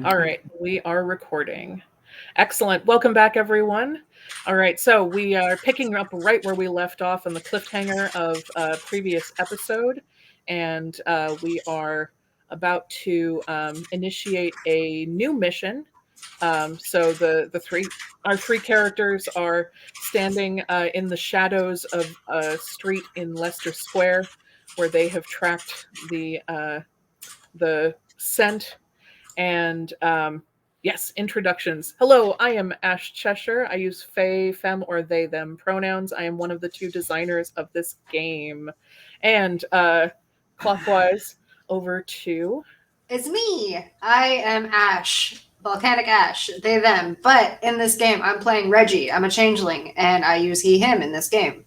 All right, we are recording. Excellent. Welcome back, everyone. All right, so we are picking up right where we left off on the cliffhanger of a previous episode, and we are about to initiate a new mission. So the three our three characters are standing in the shadows of a street in Leicester Square, where they have tracked the scent and yes, introductions. Hello, I am Ash Cheshire. I use they, them, or they, them pronouns. I am one of the two designers of this game. And clockwise over to. It's me. I am Ash. Volcanic Ash. They, them. But in this game, I'm playing Reggie. I'm a changeling, and I use he, him in this game.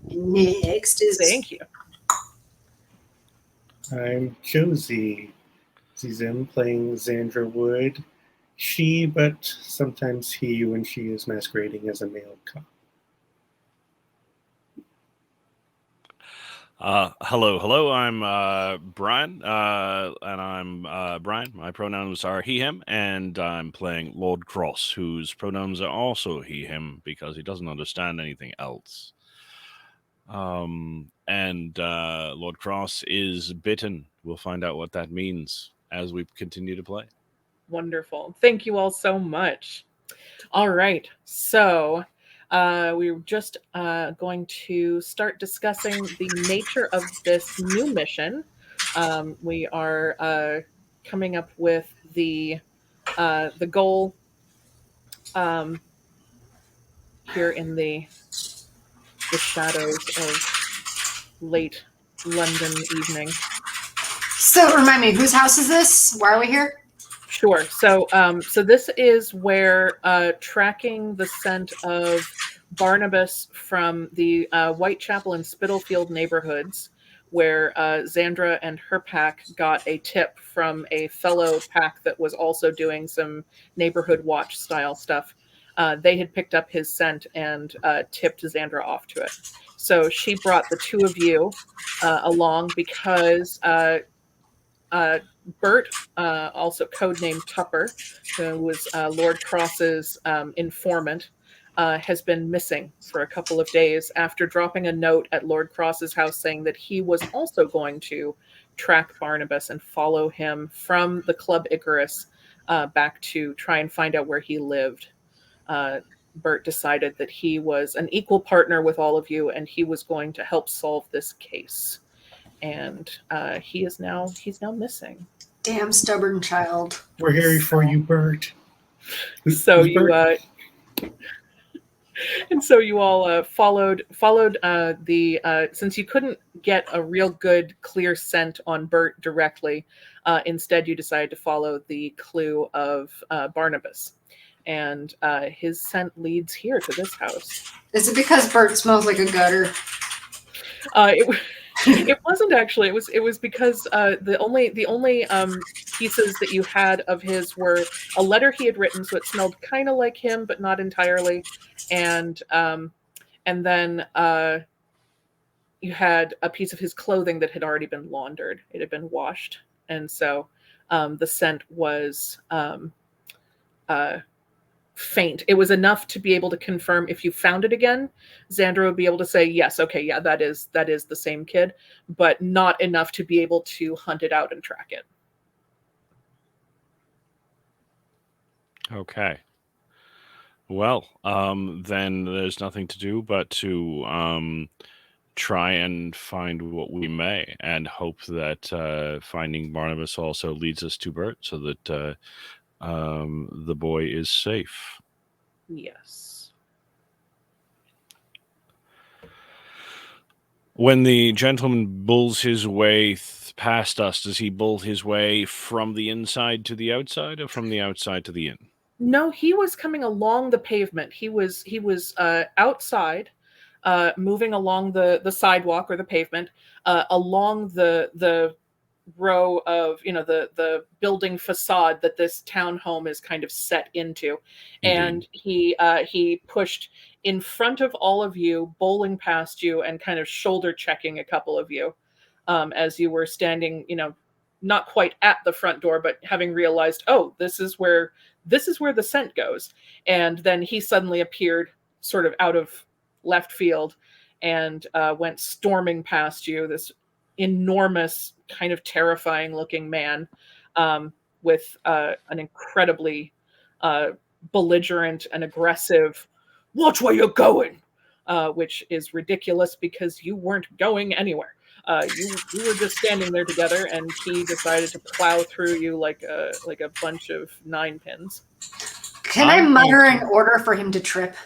Next is. Thank you. I'm Josie. Zim playing Xandra Wood. She, but sometimes he when she is masquerading as a male cop. Hello. I'm Brian, and I'm Brian. My pronouns are he, him, and I'm playing Lord Cross, whose pronouns are also he, him, because he doesn't understand anything else. And Lord Cross is bitten. We'll find out what that means as we continue to play. Wonderful. Thank you all so much. All right, so we're just going to start discussing the nature of this new mission. We are coming up with the goal here in the shadows of late London evening. So, remind me, whose house is this? Why are we here? Sure. So this is where tracking the scent of Barnabas from the Whitechapel and Spitalfield neighborhoods, where Xandra and her pack got a tip from a fellow pack that was also doing some neighborhood watch style stuff. They had picked up his scent and tipped Xandra off to it. So she brought the two of you along because Bert, also codenamed Tupper, who was Lord Cross's informant, has been missing for a couple of days after dropping a note at Lord Cross's house saying that he was also going to track Barnabas and follow him from the Club Icarus back to try and find out where he lived. Bert decided that he was an equal partner with all of you and he was going to help solve this case. And he's now missing. Damn stubborn child. We're here for you, Bert. So you and so you all followed the since you couldn't get a real good clear scent on Bert directly, instead you decided to follow the clue of Barnabas, and his scent leads here to this house. Is it because Bert smells like a gutter? It wasn't actually. It was because the only pieces that you had of his were a letter he had written, so it smelled kind of like him, but not entirely. And then you had a piece of his clothing that had already been laundered. It had been washed, and so the scent was faint. It was enough to be able to confirm if you found it again, Xandra would be able to say, yes, okay, yeah, that is the same kid, but not enough to be able to hunt it out and track it. Okay. Well, then there's nothing to do but to try and find what we may and hope that finding Barnabas also leads us to Bert so that the boy is safe. Yes. When the gentleman bulls his way past us, does he bull his way from the inside to the outside or from the outside to the in? No, he was coming along the pavement. He was outside, moving along the sidewalk or the pavement, along the row of the building facade that this townhome is kind of set into. And he pushed in front of all of you, bowling past you and kind of shoulder checking a couple of you as you were standing not quite at the front door, but having realized, oh, this is where the scent goes. And then he suddenly appeared sort of out of left field and went storming past you, this enormous, kind of terrifying looking man with an incredibly belligerent and aggressive, "Watch where you're going," which is ridiculous because you weren't going anywhere. You were just standing there together, and he decided to plow through you like a bunch of 9 pins. Can I mutter an order for him to trip?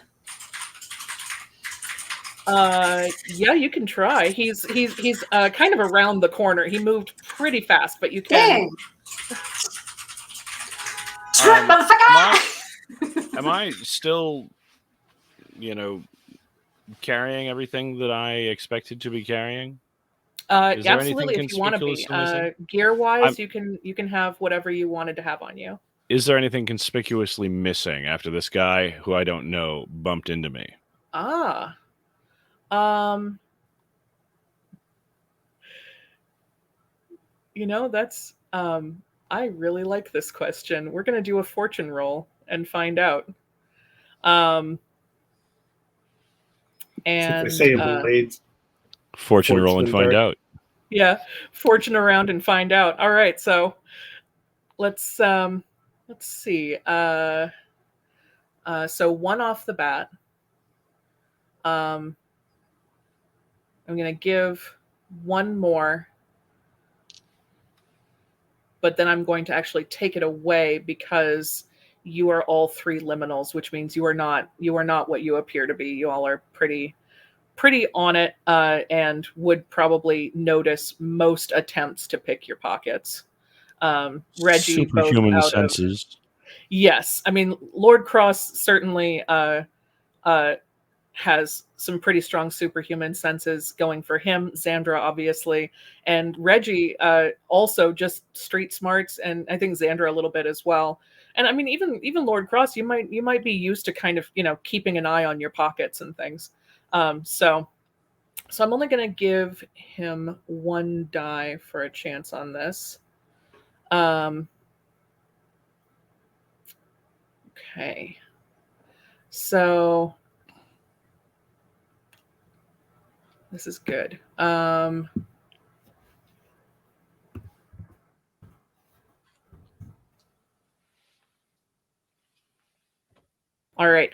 Yeah, you can try. He's kind of around the corner. He moved pretty fast, but you can. Dang. Trip, motherfucker! Am I still, carrying everything that I expected to be carrying? Is there Absolutely, anything if you want to be. conspicuously missing? Gear-wise, you can have whatever you wanted to have on you. Is there anything conspicuously missing after this guy who I don't know bumped into me? That's I really like this question. We're going to do a fortune roll and find out. And they say in Blades, fortune roll and find out. Yeah, fortune around and find out. All right, so let's see. So 1 off the bat. I'm going to give 1 more, but then I'm going to actually take it away because you are all 3 liminals, which means you are not what you appear to be. You all are pretty on it, and would probably notice most attempts to pick your pockets. Reggie, superhuman senses. Yes, I mean Lord Cross certainly has some pretty strong superhuman senses going for him. Xandra, obviously, and Reggie also just street smarts, and I think Xandra a little bit as well. And I mean, even Lord Cross, you might be used to kind of keeping an eye on your pockets and things. So I'm only going to give him 1 die for a chance on this. Okay. So this is good. All right.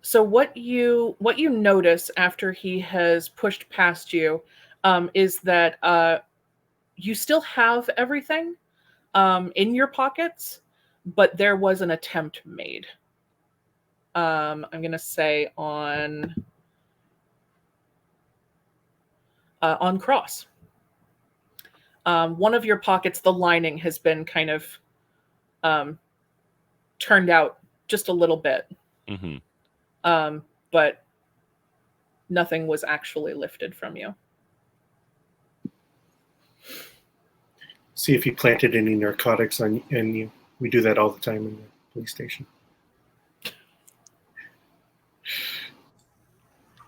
So what you notice after he has pushed past you is that you still have everything in your pockets, but there was an attempt made. I'm going to say on Cross. One of your pockets, the lining has been kind of turned out just a little bit. Mm-hmm. But nothing was actually lifted from you. See if he planted any narcotics on you. We do that all the time in the police station.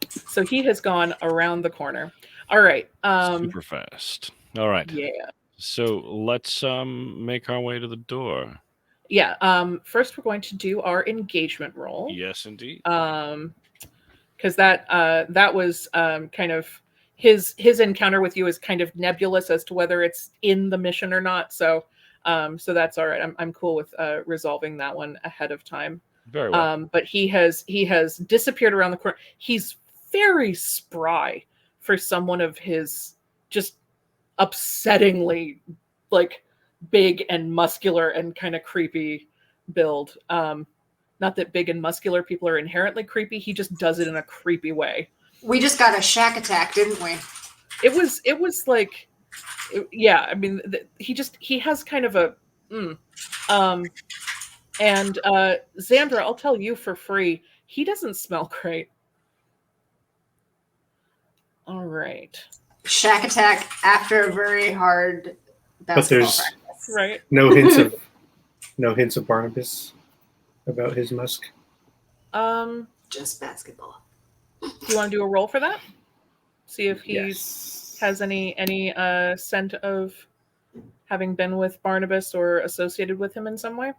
So he has gone around the corner. All right. Super fast. All right. Yeah. So let's make our way to the door. Yeah. First, we're going to do our engagement roll. Yes, indeed. Because that was kind of his encounter with you is kind of nebulous as to whether it's in the mission or not. So that's all right. I'm cool with resolving that one ahead of time. Very well. But he has disappeared around the corner. He's very spry for someone of his just upsettingly like big and muscular and kind of creepy build. Not that big and muscular people are inherently creepy. He just does it in a creepy way. We just got a shack attack, didn't we? It was like, yeah. I mean, he has kind of a, and Xandra, I'll tell you for free, he doesn't smell great. All right. Shack attack after a very hard basketball but there's practice. Right. no hints of Barnabas about his musk. Just basketball. Do you want to do a roll for that? See if he Yes. has any scent of having been with Barnabas or associated with him in some way.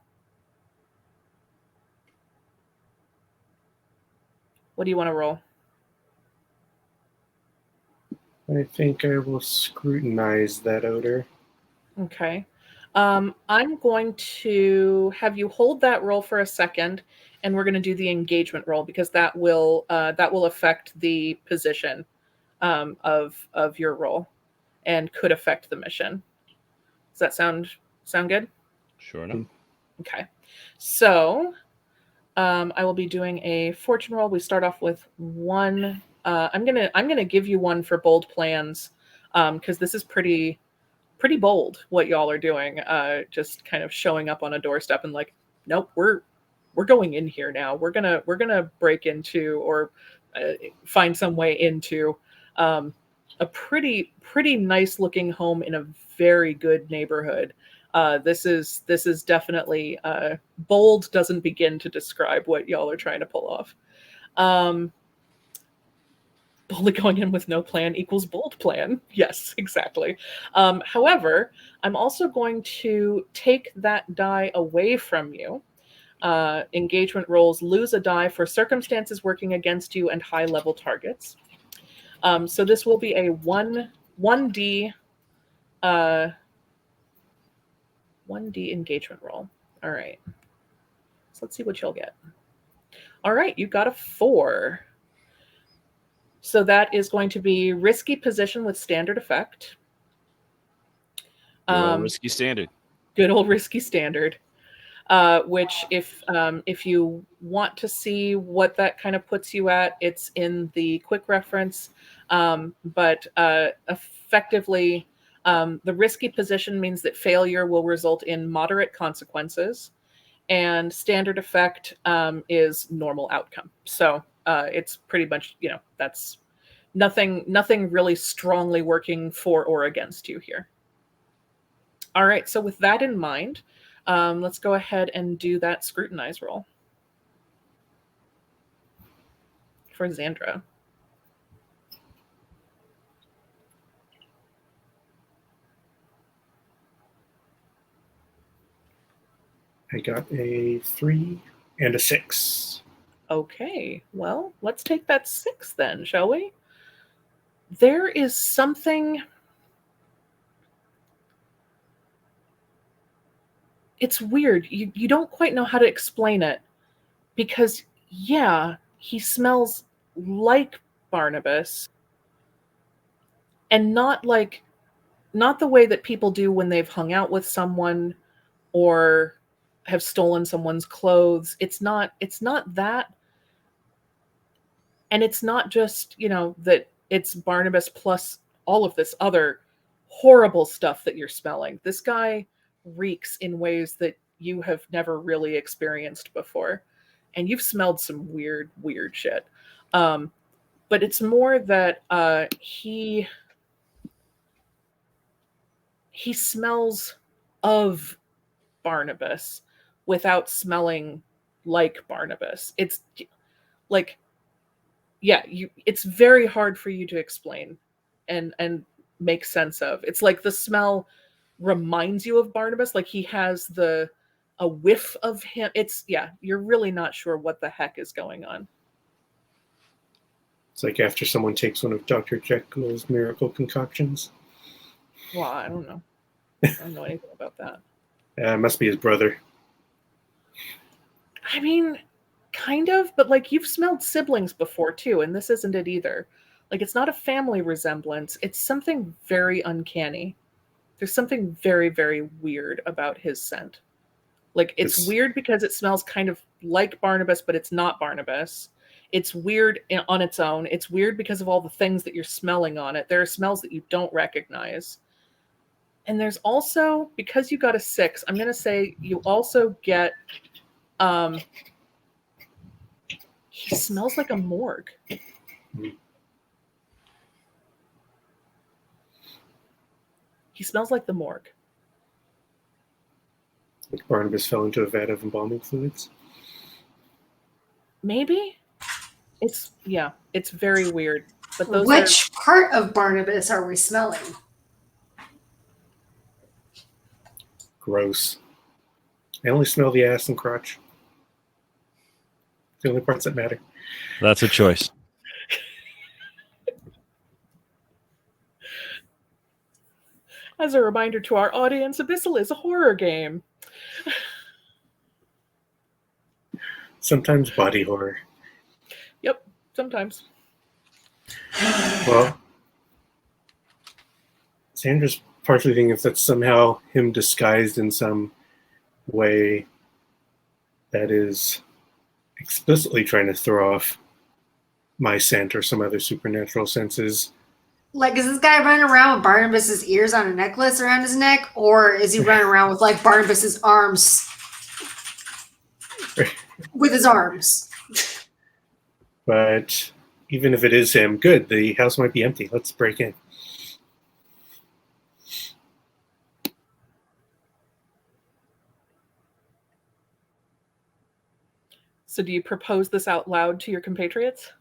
What do you want to roll? I think I will scrutinize that odor. Okay. I'm going to have you hold that roll for a second, and we're going to do the engagement roll because that will affect the position of your roll and could affect the mission. Does that sound good? Sure enough. Okay. So I will be doing a fortune roll. We start off with one. I'm gonna give you one for bold plans because this is pretty bold what y'all are doing. Just kind of showing up on a doorstep and like, nope, we're going in here now. We're gonna break into or find some way into a pretty nice looking home in a very good neighborhood. This is definitely bold. Doesn't begin to describe what y'all are trying to pull off. Boldly going in with no plan equals bold plan. Yes, exactly. However, I'm also going to take that die away from you. Engagement rolls lose a die for circumstances working against you and high level targets. So this will be a 1D 1D engagement roll. All right. So let's see what you'll get. All right, you got a 4. So that is going to be risky position with standard effect. Good old risky standard. Good old risky standard. Which if you want to see what that kind of puts you at, it's in the quick reference. But effectively, the risky position means that failure will result in moderate consequences, and standard effect is normal outcome. So it's pretty much, that's nothing really strongly working for or against you here. All right, so with that in mind, let's go ahead and do that scrutinize roll for Xandra. I got a 3 and a 6. Okay, well, let's take that 6 then, shall we? There is something... It's weird. You don't quite know how to explain it because, yeah, he smells like Barnabas and not the way that people do when they've hung out with someone or have stolen someone's clothes. It's not that. And it's not just, that it's Barnabas plus all of this other horrible stuff that you're smelling. This guy reeks in ways that you have never really experienced before. And you've smelled some weird shit. But it's more that he smells of Barnabas without smelling like Barnabas. It's like, yeah, it's very hard for you to explain and make sense of. It's like the smell reminds you of Barnabas, like he has a whiff of him. You're really not sure what the heck is going on. It's like after someone takes one of Dr. Jekyll's miracle concoctions. Well, I don't know. I don't know anything about that. It must be his brother. I mean, kind of, but like you've smelled siblings before too, and this isn't it either. Like it's not a family resemblance. It's something very uncanny. There's something very, very weird about his scent. Like it's weird because it smells kind of like Barnabas, but it's not Barnabas. It's weird on its own. It's weird because of all the things that you're smelling on it. There are smells that you don't recognize. And there's also, because you got a 6, I'm going to say you also get, he smells like a morgue. He smells like the morgue. Like Barnabas fell into a vat of embalming fluids. Maybe? It's very weird. But those Which part of Barnabas are we smelling? Gross. I only smell the ass and crotch. The only parts that matter. That's a choice. As a reminder to our audience, Abyssal is a horror game. Sometimes body horror. Yep, sometimes. Well, Sandra's partially thinking if that's somehow him disguised in some way that is explicitly trying to throw off my scent or some other supernatural senses. Like, is this guy running around with Barnabas's ears on a necklace around his neck, or is he running around with like Barnabas's arms? With his arms. But even if it is him, good. The house might be empty. Let's break in. So do you propose this out loud to your compatriots?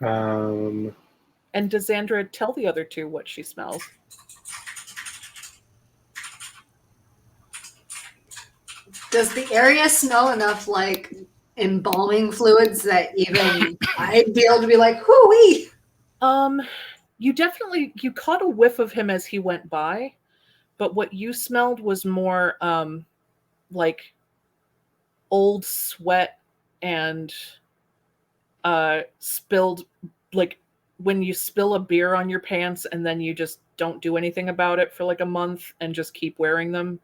Um, And does Xandra tell the other two what she smells? Does the area smell enough like embalming fluids that even I'd be able to be like, hoo-wee? You caught a whiff of him as he went by, but what you smelled was more like old sweat and spilled, like when you spill a beer on your pants and then you just don't do anything about it for like a month and just keep wearing them.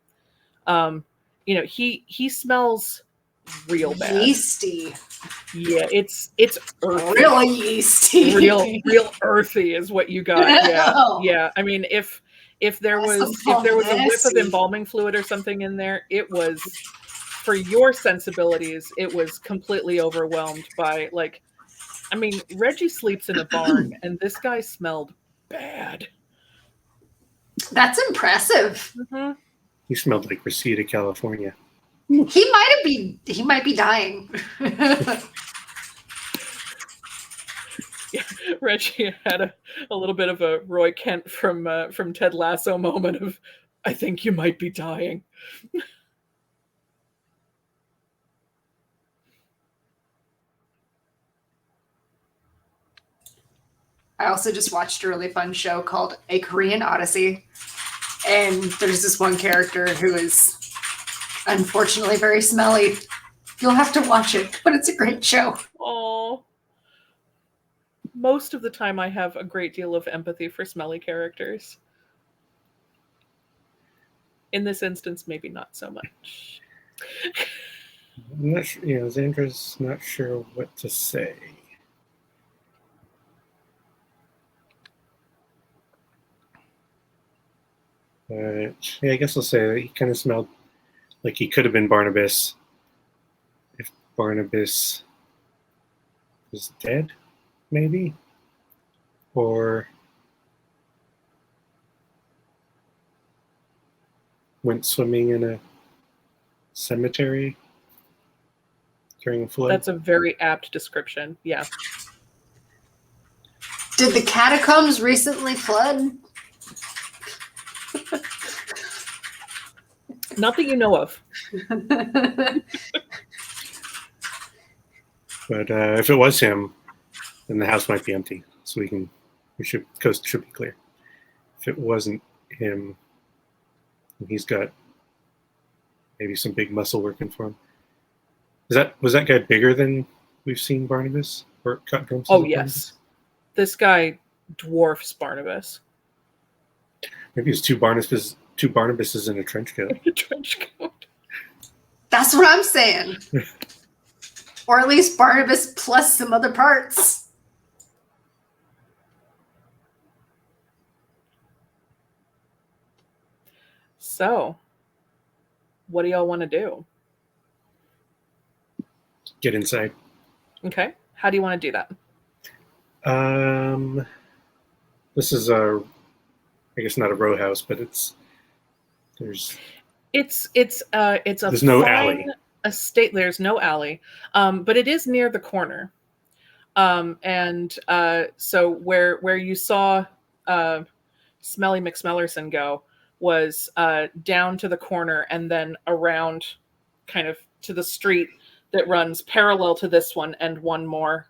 He smells real bad. Yeasty. Yeah, it's earthy. Real yeasty. real earthy is what you got. Yeah. Oh. Yeah. I mean, if there was a whiff of embalming fluid or something in there, it was, for your sensibilities, it was completely overwhelmed by, like, I mean, Reggie sleeps in a barn and this guy smelled bad. That's impressive. Mm-hmm. he smelled like Reseda, California. He might be dying. Yeah, Reggie had a little bit of a Roy Kent from Ted Lasso moment of, I think you might be dying. I also just watched a really fun show called A Korean Odyssey. And there's this one character who is unfortunately very smelly. You'll have to watch it, but it's a great show. Oh. Most of the time I have a great deal of empathy for smelly characters. In this instance, maybe not so much. I'm not sure, Xandra's not sure what to say. But yeah, I guess I'll say that he kind of smelled like he could have been Barnabas if Barnabas was dead, maybe, or went swimming in a cemetery during a flood. That's a very apt description. Yeah. Did the catacombs recently flood? Not that you know of. But if it was him, then the house might be empty. So coast should be clear. If it wasn't him, he's got maybe some big muscle working for him. Was that guy bigger than we've seen Barnabas or cut glimpses? Oh, of yes. Barnabas? This guy dwarfs Barnabas. Maybe it's two Barnabases in a trench coat. A trench coat. That's what I'm saying. Or at least Barnabas plus some other parts. So, what do y'all want to do? Get inside. Okay. How do you want to do that? This is I guess not a row house, but it's a There's no alley. Estate. There's no alley, but it is near the corner. And so where you saw Smelly McSmellerson go was down to the corner and then around kind of to the street that runs parallel to this one and one more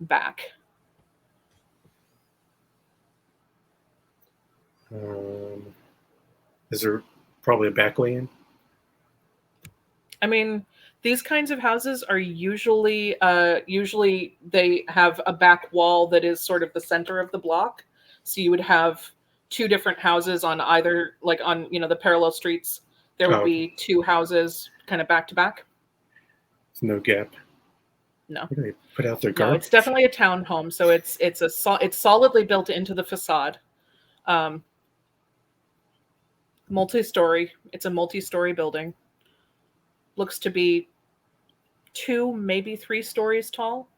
back. Is there probably a back way in? I mean, these kinds of houses are usually they have a back wall that is sort of the center of the block. So you would have two different houses on either, like on the parallel streets. There would be two houses kind of back to back. No gap. No. Where do they put out their No, garbage? it's definitely a townhome. So it's solidly built into the facade. Multi-story. It's a multi-story building. Looks to be 2, maybe 3 stories tall.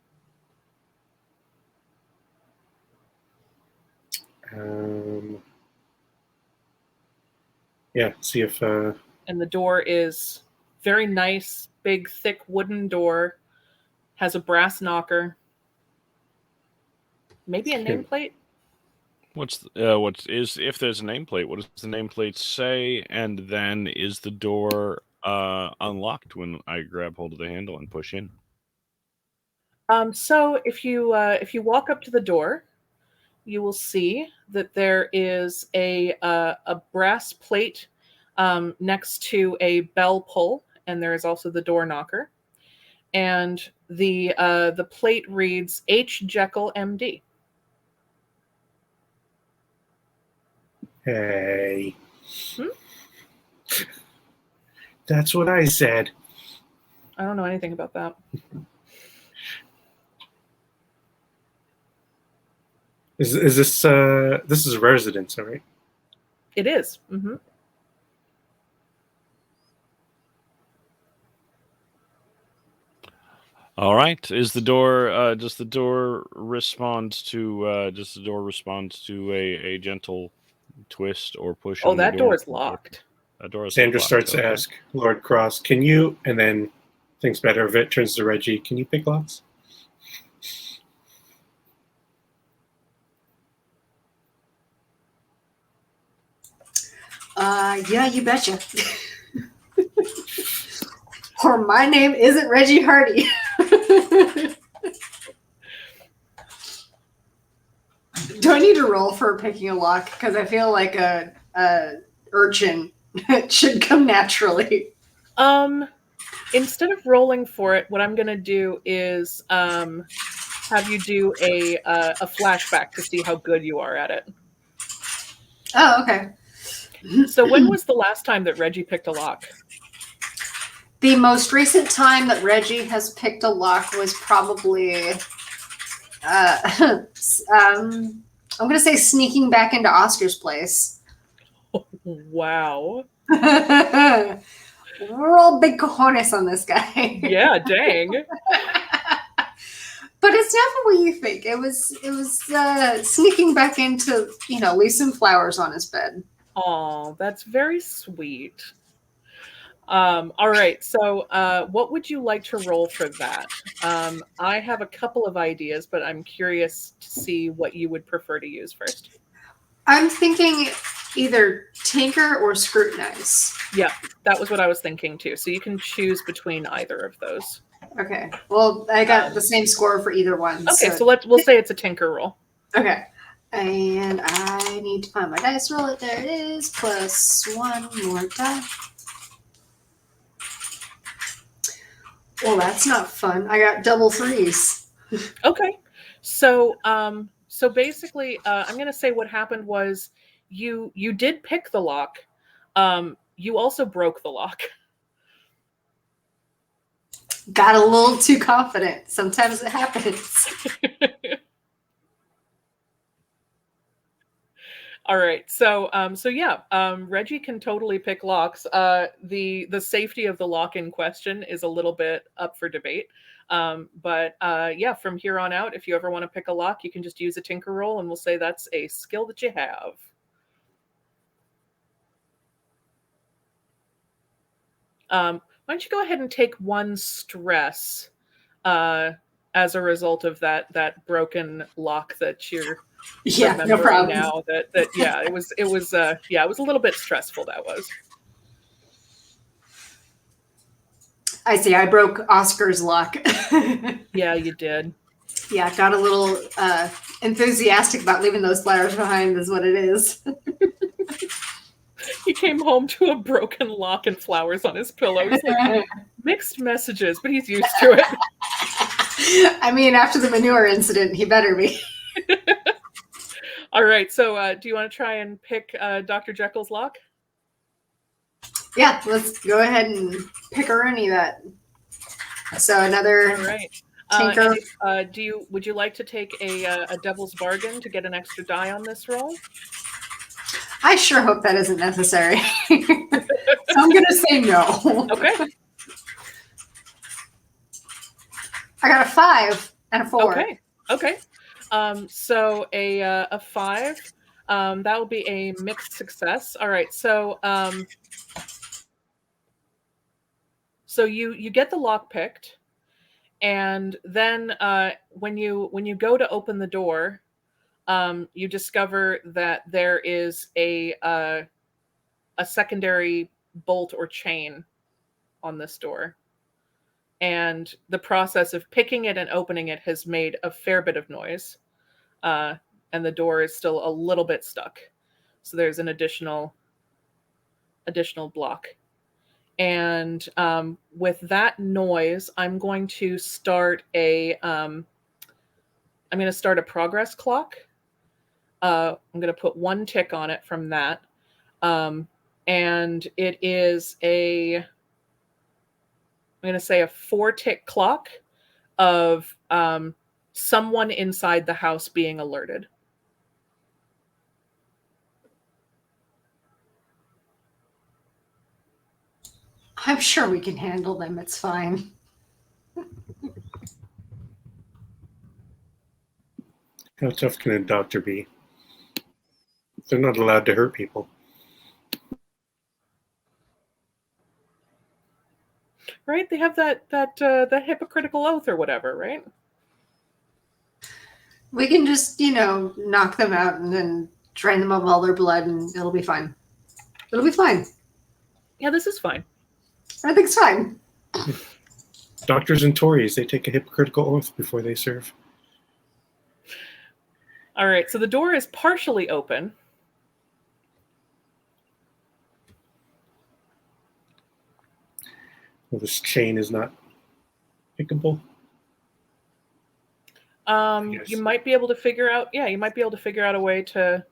Yeah, see if... And the door is very nice, big, thick wooden door. Has a brass knocker. Maybe a nameplate? If there's a nameplate, what does the nameplate say? And then is the door unlocked when I grab hold of the handle and push in? So if you walk up to the door, you will see that there is a brass plate next to a bell pull, and there is also the door knocker. And the plate reads H. Jekyll, M.D. Hey. That's what I said. I don't know anything about that. Is this this is a residence, all right? It is. Mm-hmm. All right. Is the door? Does the door respond to? A gentle twist or push Oh, on the that door? door is locked. That door is Sandra locked, starts okay. to ask Lord Cross, "Can you?" And then thinks better of it. Turns to Reggie, "Can you pick locks?" Yeah, you betcha. Or my name isn't Reggie Hardy. Do I need to roll for picking a lock? Because I feel like a urchin should come naturally. Instead of rolling for it, what I'm going to do is have you do a flashback to see how good you are at it. Oh, okay. So when was the last time that Reggie picked a lock? The most recent time that Reggie has picked a lock was probably, I'm going to say sneaking back into Oscar's place. Wow. Real big cojones on this guy. Yeah, dang. But it's not what you think. It was sneaking back in to, leave some flowers on his bed. Oh, that's very sweet. All right, so what would you like to roll for that? I have a couple of ideas, but I'm curious to see what you would prefer to use first. I'm thinking either tinker or scrutinize. Yeah, that was what I was thinking too. So you can choose between either of those. Okay. Well, I got the same score for either one. Okay, so we'll say it's a tinker roll. Okay. And I need to find my dice roll. There it is. Plus one more die. Well, that's not fun. I got double threes. Okay. So basically, I'm going to say what happened was you did pick the lock. You also broke the lock. Got a little too confident. Sometimes it happens. All right. So yeah, Reggie can totally pick locks. The safety of the lock in question is a little bit up for debate. But yeah, from here on out, if you ever want to pick a lock, you can just use a tinker roll, and we'll say that's a skill that you have. Why don't you go ahead and take one stress as a result of that broken lock that you're Yeah, no remembering problem. now. That yeah, it was it was a little bit stressful. That was. I see. I broke Oscar's lock. Yeah, you did. Yeah, got a little enthusiastic about leaving those flowers behind. Is what it is. He came home to a broken lock and flowers on his pillow. He's like mixed messages, but he's used to it. I mean, after the manure incident, he better be. All right. So, do you want to try and pick Dr. Jekyll's lock? Yeah, let's go ahead and pick a Rooney that. So another. All right. Tinker. Would you like to take a devil's bargain to get an extra die on this roll? I sure hope that isn't necessary. So I'm gonna say no. Okay. I got a 5 and a 4. Okay. So a 5. That will be a mixed success. All right. So so you get the lock picked, and then when you go to open the door, you discover that there is a secondary bolt or chain on this door. And the process of picking it and opening it has made a fair bit of noise. And the door is still a little bit stuck. So there's an additional block. And with that noise, I'm going to start a progress clock. I'm going to put 1 tick on it from that. And it is I'm going to say a 4-tick clock of someone inside the house being alerted. I'm sure we can handle them. It's fine. How tough can a doctor be? They're not allowed to hurt people. Right? They have that hypocritical oath or whatever, right? We can just, knock them out and then drain them of all their blood, and it'll be fine. It'll be fine. Yeah, this is fine. I think it's fine. Doctors and Tories, they take a hypocritical oath before they serve. All right, so the door is partially open. Well, this chain is not pickable. You might be able to figure out. Yeah, you might be able to figure out a way to.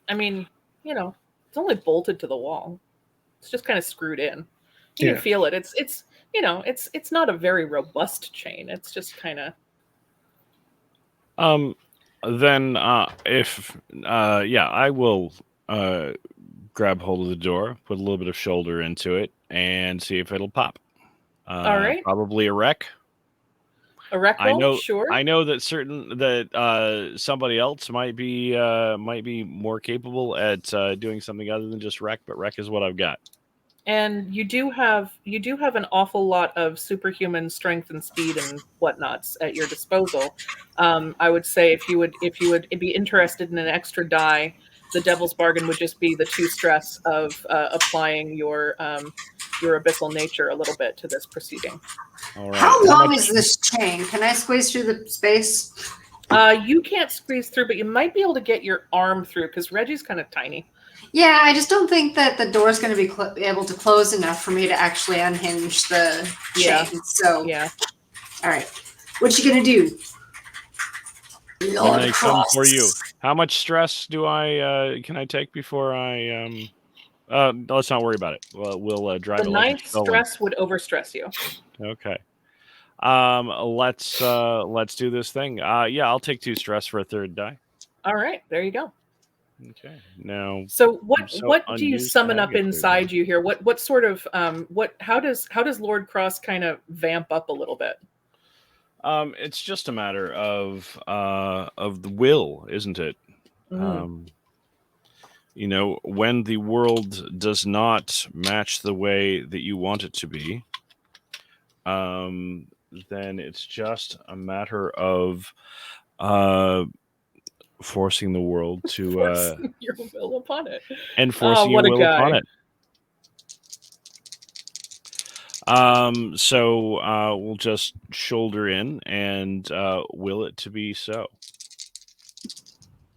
I mean, it's only bolted to the wall. It's just kind of screwed in. You can feel it. It's not a very robust chain. It's just kind of. Then I will grab hold of the door, put a little bit of shoulder into it, and see if it'll pop. All right. Probably a wreck. A wreck roll? Sure. I know that somebody else might be more capable at doing something other than just wreck, but wreck is what I've got. And you do have an awful lot of superhuman strength and speed and whatnots at your disposal. I would say if you would be interested in an extra die, the devil's bargain would just be the 2 stress of applying your abyssal nature a little bit to this proceeding. All right. How long is this chain? Can I squeeze through the space? You can't squeeze through, but you might be able to get your arm through because Reggie's kind of tiny. Yeah, I just don't think that the door's going to be able to close enough for me to actually unhinge the chain. So, yeah. All right. What you going to do? Lord I come for you. How much stress can I take before I let's not worry about it. We'll drive the 9th stress would overstress you. Okay. Let's do this thing. I'll take 2 stress for a 3rd die. All right, there you go. Okay. Now, so what do you summon up inside you here? What sort of how does Lord Cross kind of vamp up a little bit? It's just a matter of the will, isn't it? Mm. when the world does not match the way that you want it to be, then it's just a matter of forcing the world to Forcing your will upon it. enforcing What your a will guy. upon it. So we'll just shoulder in and will it to be so.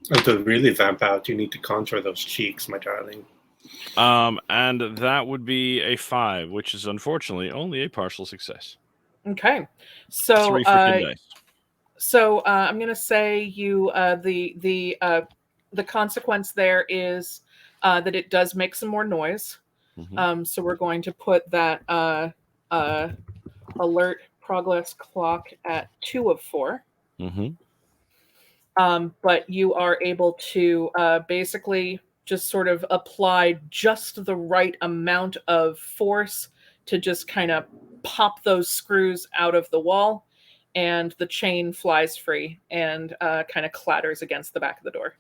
And to really vamp out, you need to contour those cheeks, my darling. And that would be a 5, which is unfortunately only a partial success. Okay. So 3 freaking dice. So I'm going to say you the consequence there is that it does make some more noise. Mhm. So we're going to put that alert progress clock at 2 of 4. Mm-hmm. But you are able to basically just sort of apply just the right amount of force to just kind of pop those screws out of the wall, and the chain flies free and kind of clatters against the back of the door.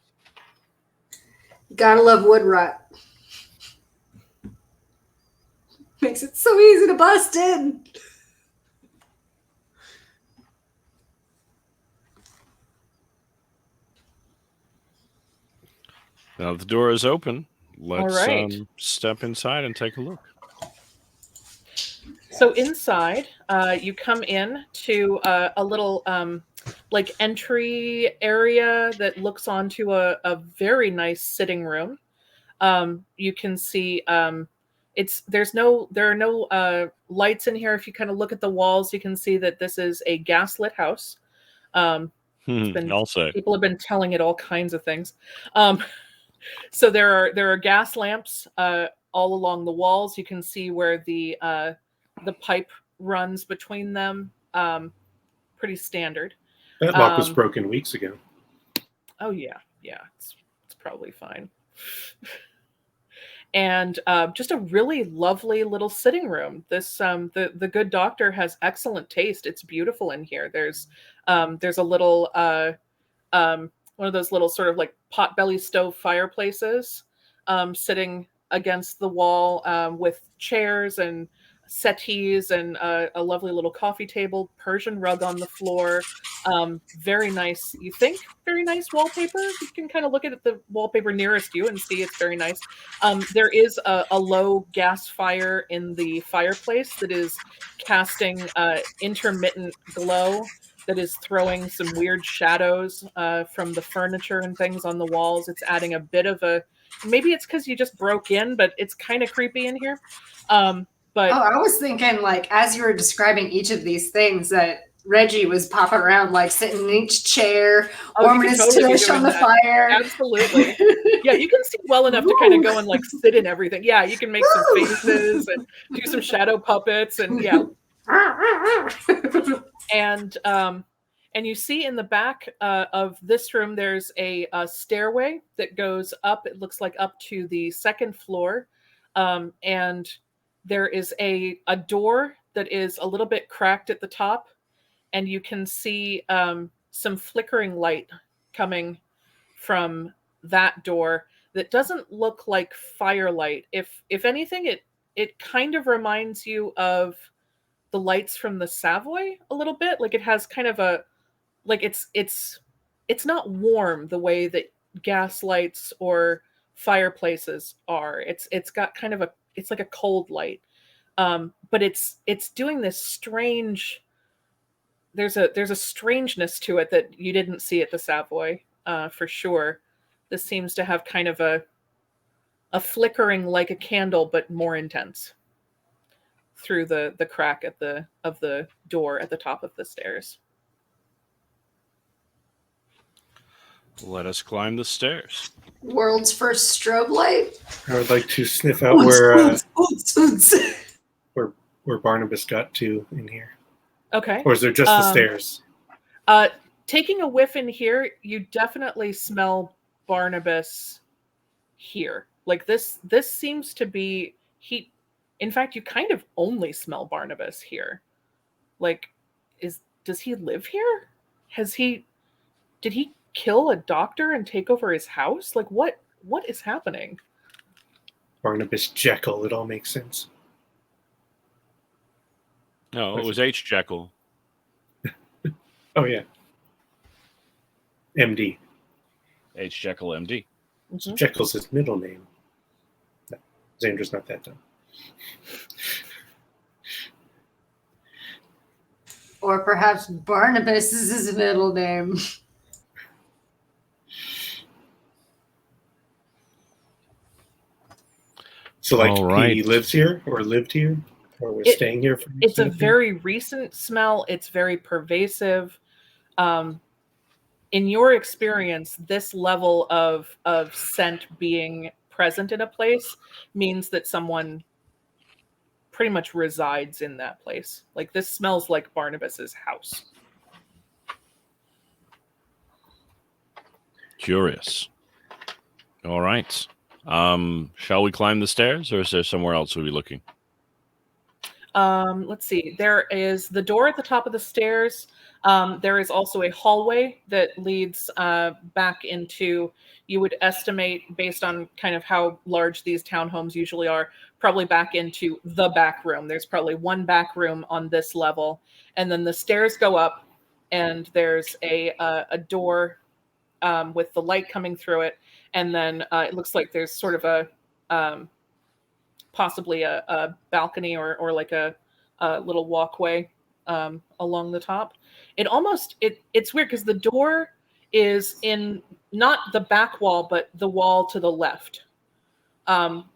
Gotta love wood rot. Makes it so easy to bust in. Now the door is open. Let's All right. step inside and take a look. So inside, you come in to a little like entry area that looks onto a very nice sitting room. You can see there are no lights in here. If you kind of look at the walls, you can see that this is a gaslit house. I'll say. People have been telling it all kinds of things. So there are gas lamps all along the walls. You can see where the pipe runs between them. Pretty standard. That lock was broken weeks ago. Oh yeah, it's probably fine. And just a really lovely little sitting room. This the good doctor has excellent taste. It's beautiful in here. There's a little one of those little sort of like potbelly stove fireplaces sitting against the wall with chairs and settees and a lovely little coffee table, Persian rug on the floor. Very nice, you think, very nice wallpaper. You can kind of look at the wallpaper nearest you and see it's very nice. There is a low gas fire in the fireplace that is casting intermittent glow that is throwing some weird shadows from the furniture and things on the walls. It's adding a bit of maybe it's because you just broke in, but it's kind of creepy in here. But I was thinking, like, as you were describing each of these things, that Reggie was popping around, like, sitting in each chair, warming his tush on the fire. Absolutely. Yeah, you can see well enough to kind of go and, like, sit in everything. Yeah, you can make some faces and do some shadow puppets and, yeah. And you see in the back of this room, there's a stairway that goes up. It looks like up to the second floor. And there is a door that is a little bit cracked at the top. And you can see some flickering light coming from that door that doesn't look like firelight. If anything, it kind of reminds you of the lights from the Savoy a little bit. Like it has kind of a like it's not warm the way that gas lights or fireplaces are. It's got kind of it's like a cold light. But it's doing this strange there's a strangeness to it that you didn't see at the Savoy, for sure. This seems to have kind of a flickering like a candle, but more intense through the crack of the door at the top of the stairs. Let us climb the stairs. World's first strobe light. I would like to sniff out where Barnabas got to in here. Okay. Or is there just the stairs? Taking a whiff in here, you definitely smell Barnabas here. Like this seems to be in fact, you kind of only smell Barnabas here. Like, does he live here? Did he kill a doctor and take over his house? Like what what is happening? Barnabas Jekyll. It all makes sense. No, it was H. Jekyll. Oh yeah. MD. H. Jekyll, MD. So Jekyll's his middle name. No, Xander's not that dumb. Or perhaps Barnabas is his middle name. So, like, All right. he lives here or lived here or was staying here for It's a very recent smell. It's very pervasive. In your experience, this level of scent being present in a place means that someone pretty much resides in that place. Like, this smells like Barnabas's house. Curious. All right. Shall we climb the stairs, or is there somewhere else we'll be looking? Let's see. There is the door at the top of the stairs. There is also a hallway that leads back into, you would estimate, based on kind of how large these townhomes usually are, probably back into the back room. There's probably one back room on this level. And then the stairs go up, and there's a door with the light coming through it. And then it looks like there's sort of a possibly a balcony or like a little walkway along the top. It's weird because the door is in not the back wall, but the wall to the left,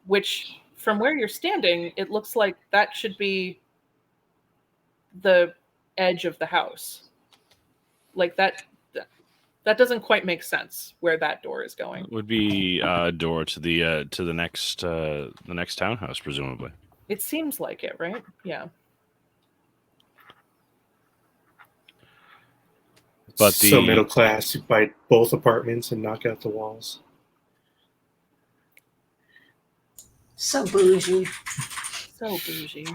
which from where you're standing, it looks like that should be the edge of the house. Like that doesn't quite make sense where that door is going. It would be a door to the next townhouse, presumably. It seems like it, right? Yeah. But so middle class, you buy both apartments and knock out the walls. So bougie. So bougie.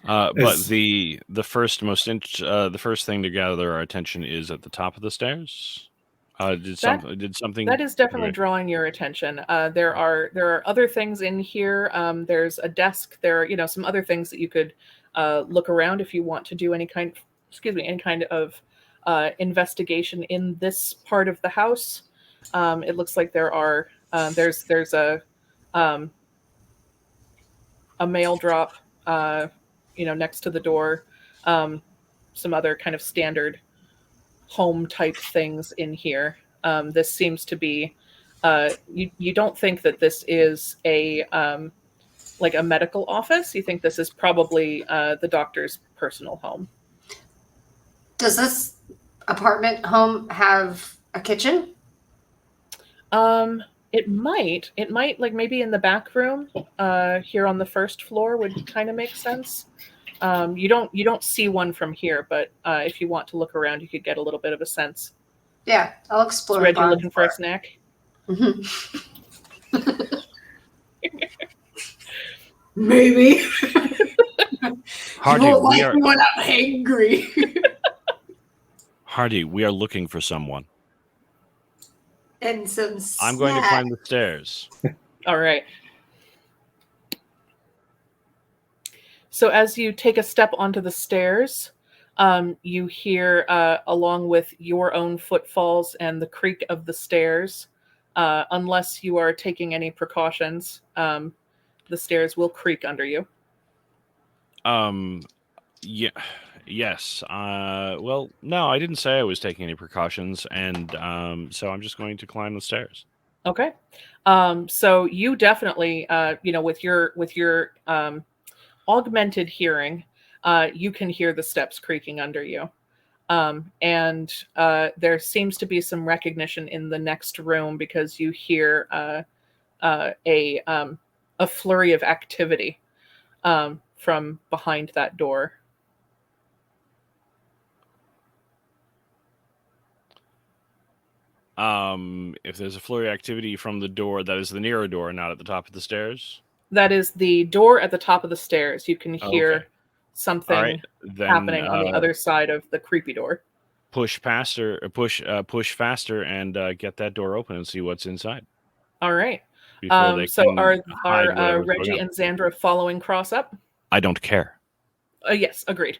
But the first thing to gather our attention is at the top of the stairs. Did something that is definitely drawing your attention. There are other things in here. There's a desk. There are some other things that you could look around if you want to do any kind of investigation in this part of the house. It looks like there's a mail drop next to the door, some other kind of standard home type things in here. This seems to be you don't think that this is a like a medical office. You think this is probably the doctor's personal home. Does this apartment home have a kitchen? It might like maybe in the back room here on the first floor would kind of make sense. You don't see one from here, but if you want to look around, you could get a little bit of a sense. Yeah, I'll explore. So, Red, you looking for a snack? Mm-hmm. Maybe. Hardy, when I'm hangry. Hardy, we are looking for someone. And some I'm going to climb the stairs. All right. So as you take a step onto the stairs, you hear, along with your own footfalls and the creak of the stairs, unless you are taking any precautions, the stairs will creak under you. Yeah. Yes. Well, no, I didn't say I was taking any precautions, and so I'm just going to climb the stairs. Okay. So you definitely, with your augmented hearing, you can hear the steps creaking under you. And there seems to be some recognition in the next room because you hear a flurry of activity from behind that door. If there's a flurry of activity from the door, that is the nearer door, not at the top of the stairs? That is the door at the top of the stairs. You can hear something happening on the other side of the creepy door. push faster, and get that door open and see what's inside All right. before they So can hide are whatever's going Reggie on. and Xandra following Cross up? I don't care. Yes, agreed.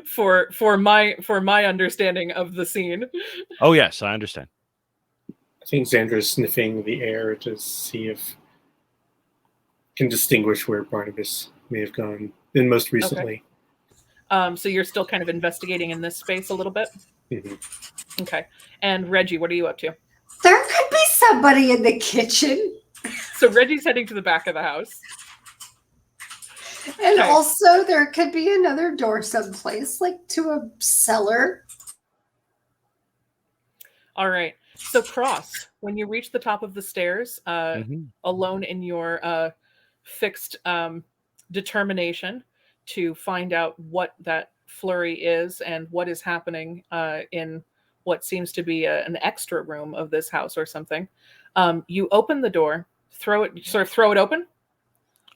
For my understanding of the scene. Oh yes, I understand. I think Xandra's sniffing the air to see if can distinguish where Barnabas may have gone in most recently. So you're still kind of investigating in this space a little bit? Mhm. Okay. And Reggie, what are you up to? There could be somebody in the kitchen. So Reggie's heading to the back of the house. And Okay. also, there could be another door someplace, like to a cellar. All right. So Cross, when you reach the top of the stairs, alone in your fixed determination to find out what that flurry is and what is happening in what seems to be an extra room of this house or something, you open the door, throw it open.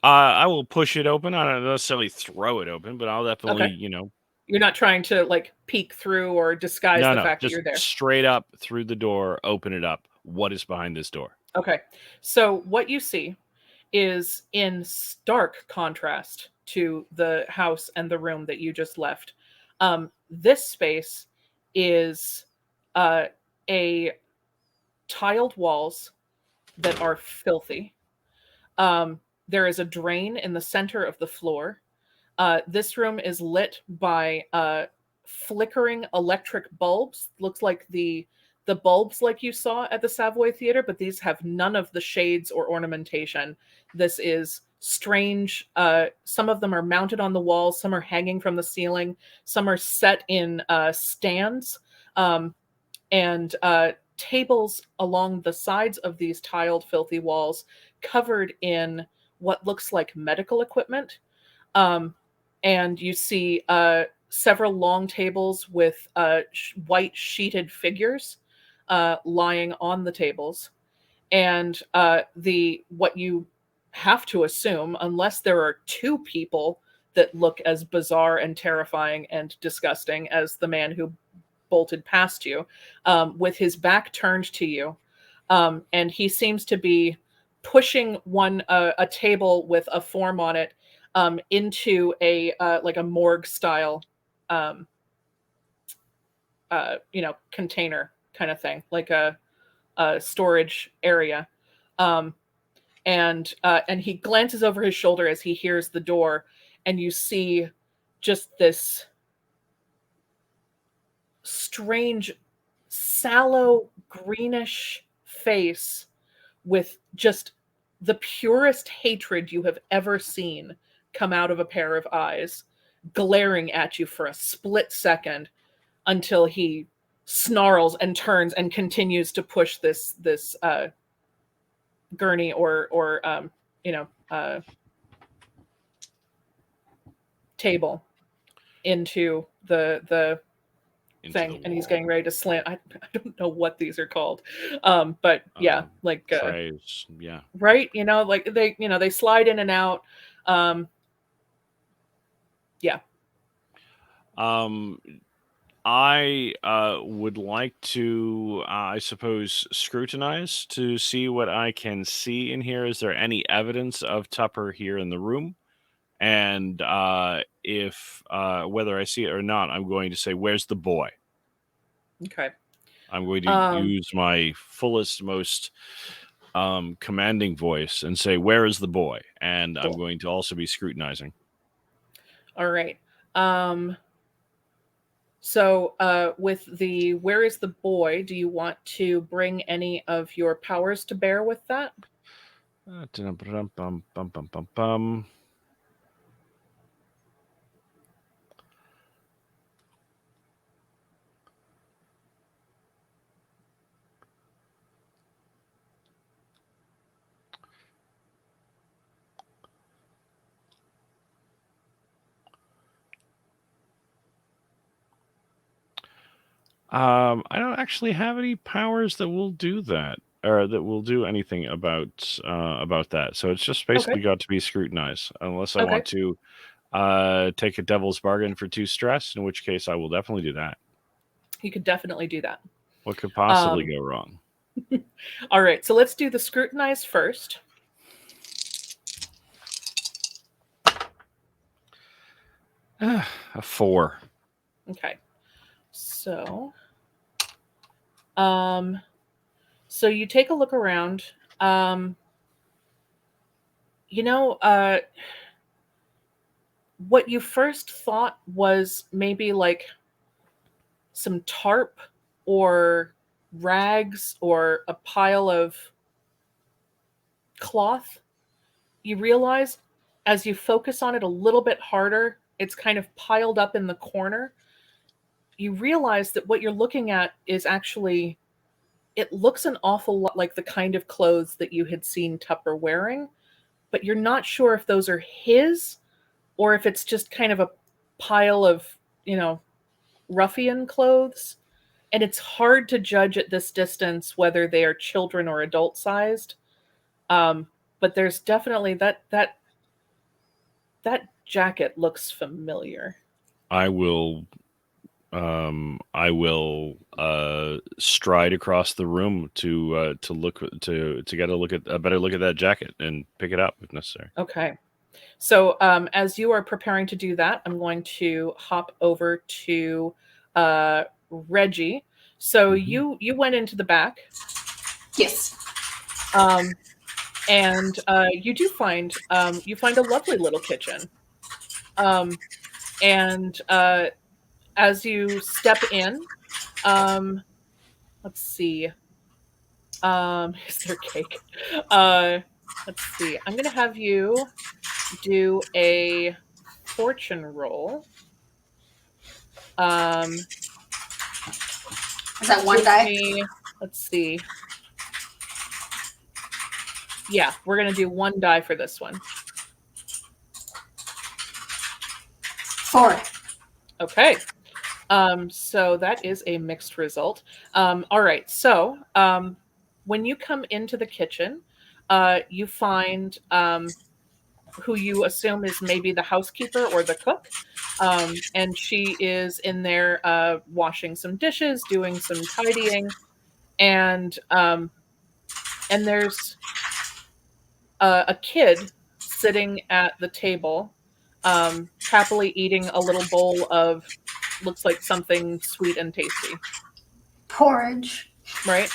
I will push it open. I don't necessarily throw it open, but I'll definitely, Okay. You're not trying to like peek through or disguise the fact that just you're there. straight up through the door, open it up. What is behind this door? Okay. So what you see is in stark contrast to the house and the room that you just left. This space is a tiled walls that are filthy. There is a drain in the center of the floor. This room is lit by flickering electric bulbs. Looks like the bulbs like you saw at the Savoy Theater, but these have none of the shades or ornamentation. This is strange. Some of them are mounted on the walls. Some are hanging from the ceiling. Some are set in stands and tables along the sides of these tiled, filthy walls covered in what looks like medical equipment. And you see several long tables with white sheeted figures lying on the tables. And what you have to assume, unless there are two people that look as bizarre and terrifying and disgusting as the man who bolted past you, with his back turned to you, and he seems to be pushing a table with a form on it into a like a morgue style container kind of thing, like a storage area. And he glances over his shoulder as he hears the door, and you see just this strange sallow greenish face with just the purest hatred you have ever seen come out of a pair of eyes, glaring at you for a split second until he snarls and turns and continues to push this gurney or table into the thing, and he's getting ready to slam. I don't know what these are called, but yeah, like trays, yeah, right. Like they slide in and out. Yeah. I would like to, I suppose, scrutinize to see what I can see in here. Is there any evidence of Tupper here in the room? And if whether I see it or not, I'm going to say, "Where's the boy?" Okay. I'm going to use my fullest, most commanding voice and say, "Where is the boy?" And cool. I'm going to also be scrutinizing. All right. So with the "where is the boy," do you want to bring any of your powers to bear with that? I don't actually have any powers that will do that, or that will do anything about that. So it's just basically got to be scrutinized, unless I want to take a devil's bargain for 2 stress, in which case I will definitely do that. You could definitely do that. What could possibly Um, go wrong? All right, so let's do the scrutinize first. A 4. Okay. So, so you take a look around. You know, what you first thought was maybe like some tarp or rags or a pile of cloth, you realize as you focus on it a little bit harder, it's kind of piled up in the corner. You realize that what you're looking at is actually, it looks an awful lot like the kind of clothes that you had seen Tupper wearing, but you're not sure if those are his or if it's just kind of a pile of, ruffian clothes. And it's hard to judge at this distance whether they are children or adult sized. But there's definitely that jacket looks familiar. I will stride across the room to look to get a better look at that jacket and pick it up if necessary. Okay. So as you are preparing to do that, I'm going to hop over to Reggie. So you went into the back. Yes. And you do find you find a lovely little kitchen. And as you step in, let's see. Is there cake? Let's see. I'm gonna have you do a fortune roll. Is that one die? Let's see. Yeah, we're gonna do 1 die for this one. 4. Okay. So that is a mixed result. All right. So when you come into the kitchen, you find who you assume is maybe the housekeeper or the cook. And she is in there washing some dishes, doing some tidying. And there's a kid sitting at the table, happily eating a little bowl of, looks like something sweet and tasty. Porridge. Right?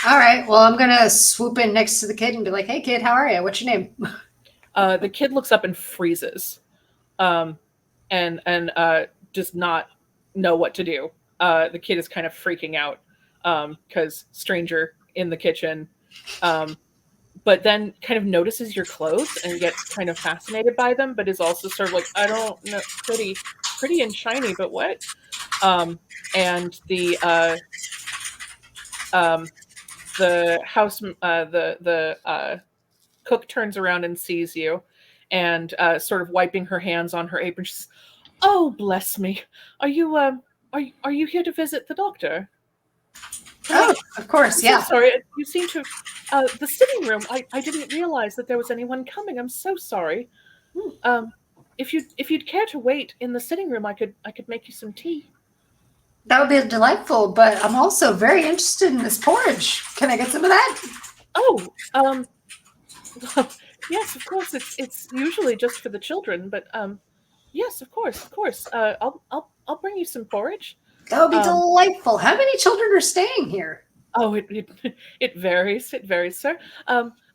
All right. Well, I'm going to swoop in next to the kid and be like, hey, kid, how are you? What's your name? The kid looks up and freezes, and does not know what to do. The kid is kind of freaking out because stranger in the kitchen, but then kind of notices your clothes and gets kind of fascinated by them, but is also sort of like, I don't know, pretty and shiny, but what? And the house, the cook turns around and sees you, and sort of wiping her hands on her apron, she says, "Oh, bless me! Are you are you here to visit the doctor?" Of course, I'm yeah. so sorry, you seem to the sitting room. I didn't realize that there was anyone coming. I'm so sorry. If you'd care to wait in the sitting room, I could make you some tea. That would be delightful, but I'm also very interested in this porridge. Can I get some of that? Oh, yes, of course. It's usually just for the children, but yes, of course. I'll bring you some porridge. That would be delightful. How many children are staying here? Oh, it varies. It varies, sir.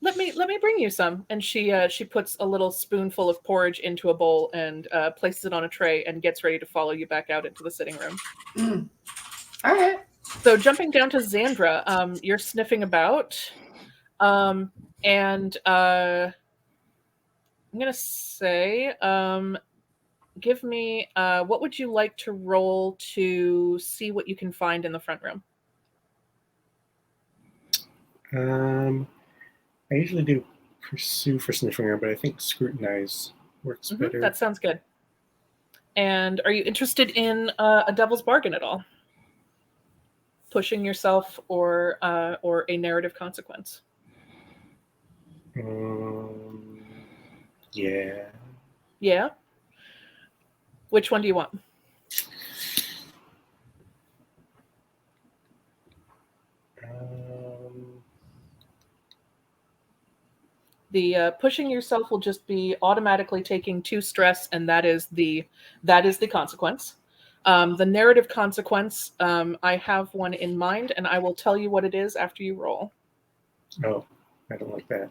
Let me bring you some. And she puts a little spoonful of porridge into a bowl and places it on a tray and gets ready to follow you back out into the sitting room. All right. So jumping down to Xandra, you're sniffing about, and I'm gonna say, give me what would you like to roll to see what you can find in the front room? I usually do pursue for sniffing around, but I think scrutinize works better. That sounds good. And are you interested in a devil's bargain at all? Pushing yourself or a narrative consequence? Yeah. Yeah. Which one do you want? The pushing yourself will just be automatically taking 2 stress, and that is the consequence. The narrative consequence, I have one in mind, and I will tell you what it is after you roll. Oh, I don't like that.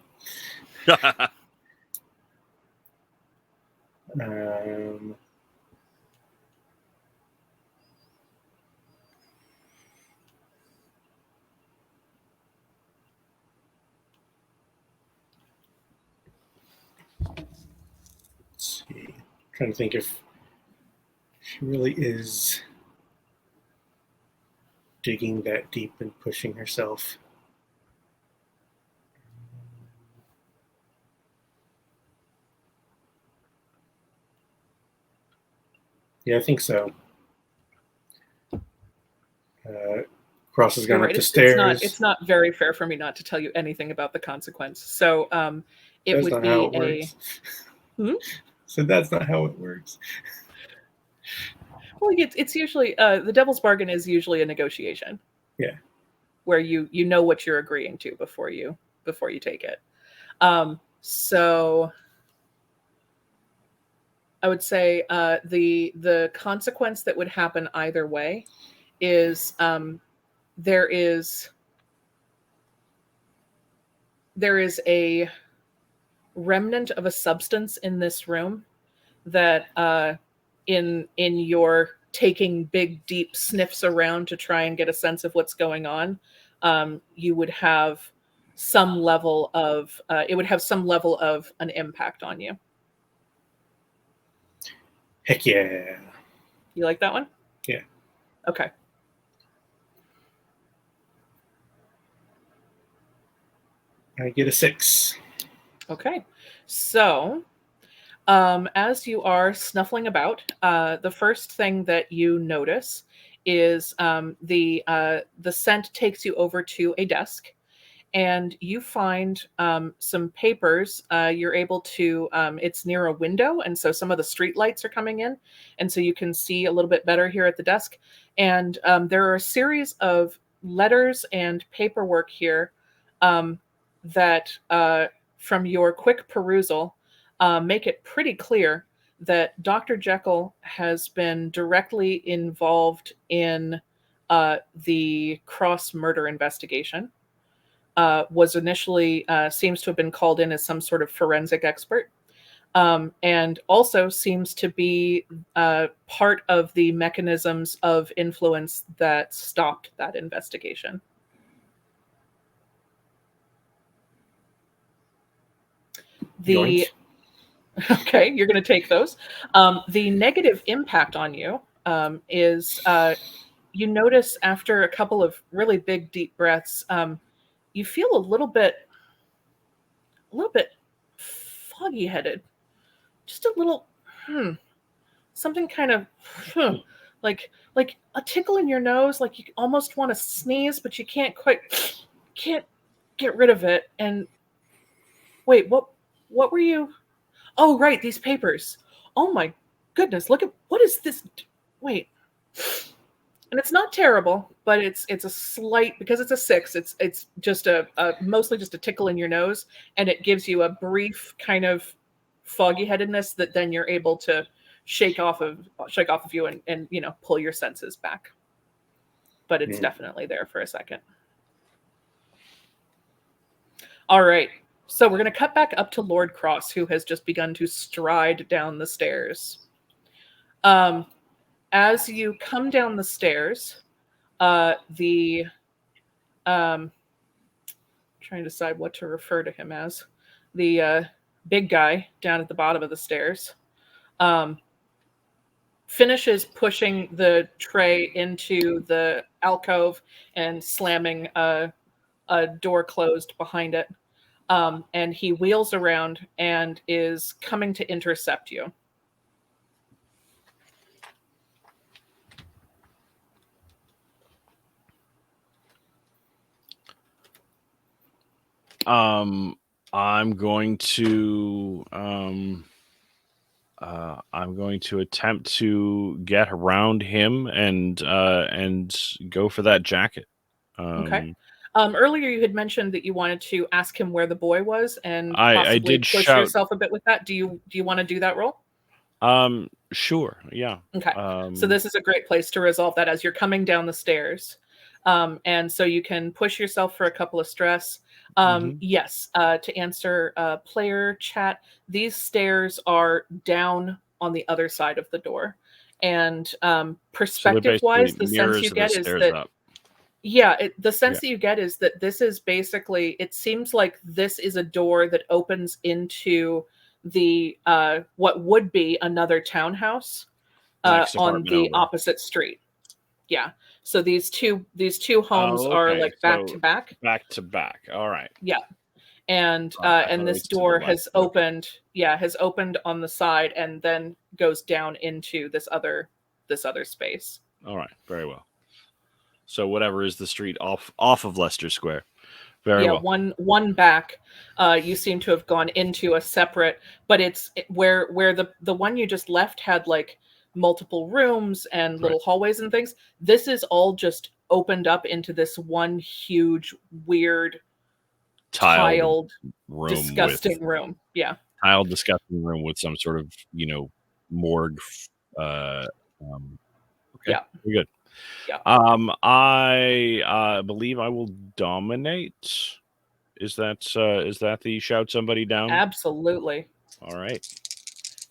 Let's see. I'm trying to think if she really is digging that deep and pushing herself. Yeah, I think so. Cross has gone You're up right. the stairs. It's not very fair for me not to tell you anything about the consequence. So it That's would not be how it works. So that's not how it works. Well, it's usually the devil's bargain is usually a negotiation. Yeah. Where you know what you're agreeing to before you take it. So I would say the consequence that would happen either way is there is a remnant of a substance in this room that in your taking big deep sniffs around to try and get a sense of what's going on, you would have some level of it would have some level of an impact on you. Heck yeah. You like that one? Yeah. Okay. I get a 6. Okay. So as you are snuffling about, the first thing that you notice is the scent takes you over to a desk, and you find some papers. You're able to. It's near a window, and so some of the street lights are coming in, and so you can see a little bit better here at the desk. And there are a series of letters and paperwork here that, from your quick perusal, make it pretty clear that Dr. Jekyll has been directly involved in the Cross murder investigation. Was initially seems to have been called in as some sort of forensic expert, and also seems to be part of the mechanisms of influence that stopped that investigation. Yoink. Okay, you're going to take those. The negative impact on you is you notice after a couple of really big deep breaths, you feel a little bit foggy headed, just a little something kind of like a tickle in your nose, like you almost want to sneeze but you can't get rid of it. And wait, what were you? Oh, right, these papers. Oh my goodness, look at what is this? Wait. And it's not terrible, but it's a slight, because it's a 6. It's just a mostly just a tickle in your nose, and it gives you a brief kind of foggy headedness that then you're able to shake off of you and pull your senses back. But it's definitely there for a second. All right. So we're going to cut back up to Lord Cross, who has just begun to stride down the stairs. As you come down the stairs, trying to decide what to refer to him as, the big guy down at the bottom of the stairs, finishes pushing the tray into the alcove and slamming a door closed behind it. And he wheels around and is coming to intercept you. I'm going to I'm going to attempt to get around him and go for that jacket. Okay. Earlier you had mentioned that you wanted to ask him where the boy was and I possibly did push shout. yourself a bit with that. Do you want to do that roll? Sure, yeah. Okay. So this is a great place to resolve that as you're coming down the stairs. And so you can push yourself for a couple of stress. Mhm. Yes, to answer player chat, these stairs are down on the other side of the door. And So they're perspective basically wise, the sense you mirrors of the get is stairs that, up. yeah, the Yeah, sense that you get is that this is basically, it seems like this is a door that opens into the what would be another townhouse the next on apartment the over. opposite street. Yeah. So these two homes Oh, are okay. like back to So back. back to back. All right. Yeah. And All right. I thought it this was to the door left. has Okay. opened, yeah, has opened on the side and then goes down into this other space. All right. Very well. So whatever is the street off of Leicester Square. Very Yeah, well. one back. You seem to have gone into a separate, but where the one you just left had like multiple rooms and Right. little hallways and things. This is all just opened up into this one huge, weird, Tiled tiled, room with disgusting room. Yeah. tiled disgusting room with some sort of morgue. Uh, um, okay. Yeah. Very good. Yeah. I believe I will dominate. Is that the shout somebody down? Absolutely. All right.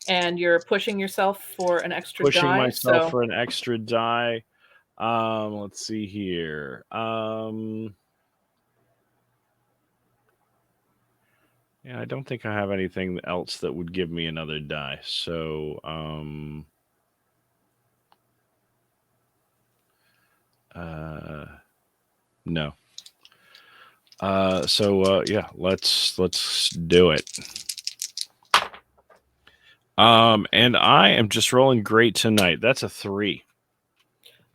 And you're pushing yourself for an extra Pushing die, myself so for an extra die. Let's see here. Yeah, I don't think I have anything else that would give me another die. So, no. Yeah, let's do it. And I am just rolling great tonight. That's a 3.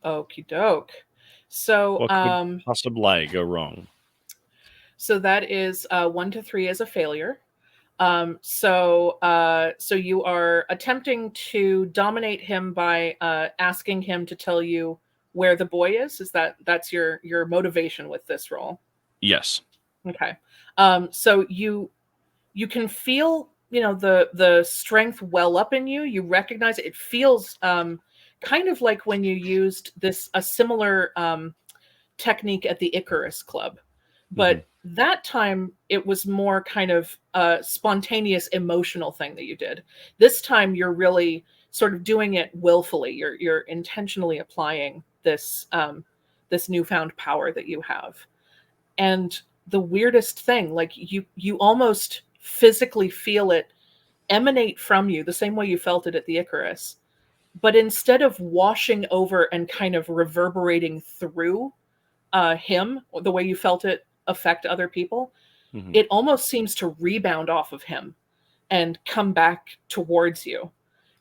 okie doke. So What could possibly go wrong? so that is 1 to 3 as a failure. So you are attempting to dominate him by asking him to tell you where the boy is. That's your motivation with this role? Yes. Okay. So you can feel the strength well up in you. You recognize it. It feels kind of like when you used a similar technique at the Icarus Club. Hmm. But that time it was more kind of a spontaneous emotional thing that you did. This time you're really sort of doing it willfully. You're intentionally applying this newfound power that you have. And the weirdest thing, like you almost physically feel it emanate from you the same way you felt it at the Icarus. But instead of washing over and kind of reverberating through him, the way you felt it affect other people, Hmm. it almost seems to rebound off of him and come back towards you.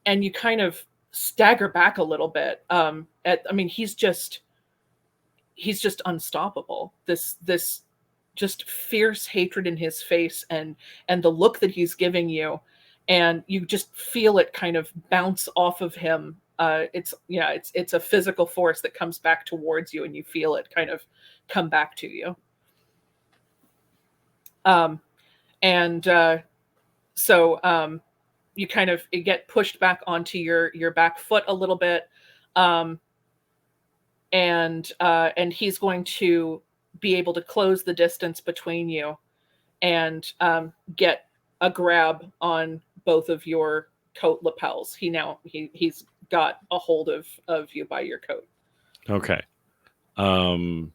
And you kind of stagger back a little bit. I mean, he's just unstoppable. This just fierce hatred in his face and the look that he's giving you, and you just feel it kind of bounce off of him. It's a physical force that comes back towards you, and you feel it kind of come back to you. And so you kind of get pushed back onto your back foot a little bit, um, and he's going to be able to close the distance between you and get a grab on both of your coat lapels. He's got a hold of you by your coat. Okay. Um,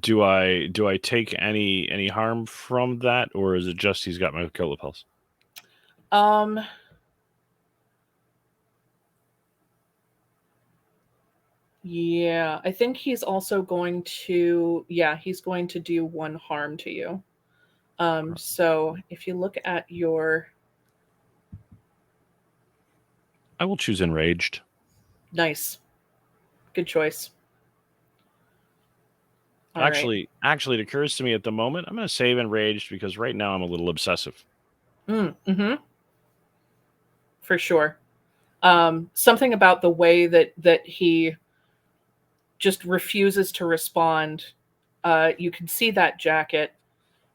do I take any harm from that, or is it just he's got my coat lapels? Um, yeah, I think he's also going to, yeah, he's going to do one harm to you. So if you look at your, I will choose enraged. nice, good choice. All right. Actually, it occurs to me at the moment I'm going to save enraged because right now I'm a little obsessive. Mm-hmm. for sure. Something about the way that he just refuses to respond. You can see that jacket.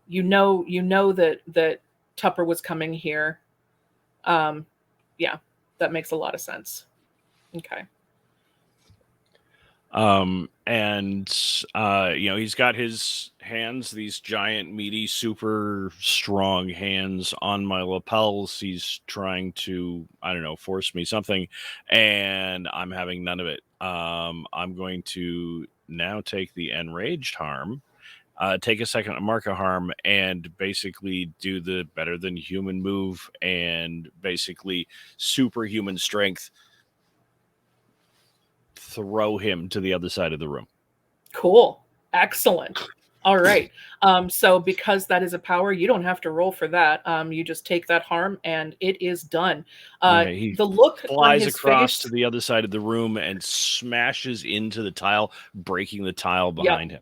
You know that Tupper was coming here. Yeah, that makes a lot of sense. Okay. And he's got his hands, these giant, meaty, super strong hands on my lapels. He's trying to, I don't know, force me something, and I'm having none of it. I'm going to now take the enraged harm, take a second to mark a harm, and basically do the better than human move, and basically superhuman strength throw him to the other side of the room. Cool. Excellent. All right. So because that is a power, you don't have to roll for that. You just take that harm and it is done. Okay, he the look on flies his across face, to the other side of the room and smashes into the tile, breaking the tile behind him.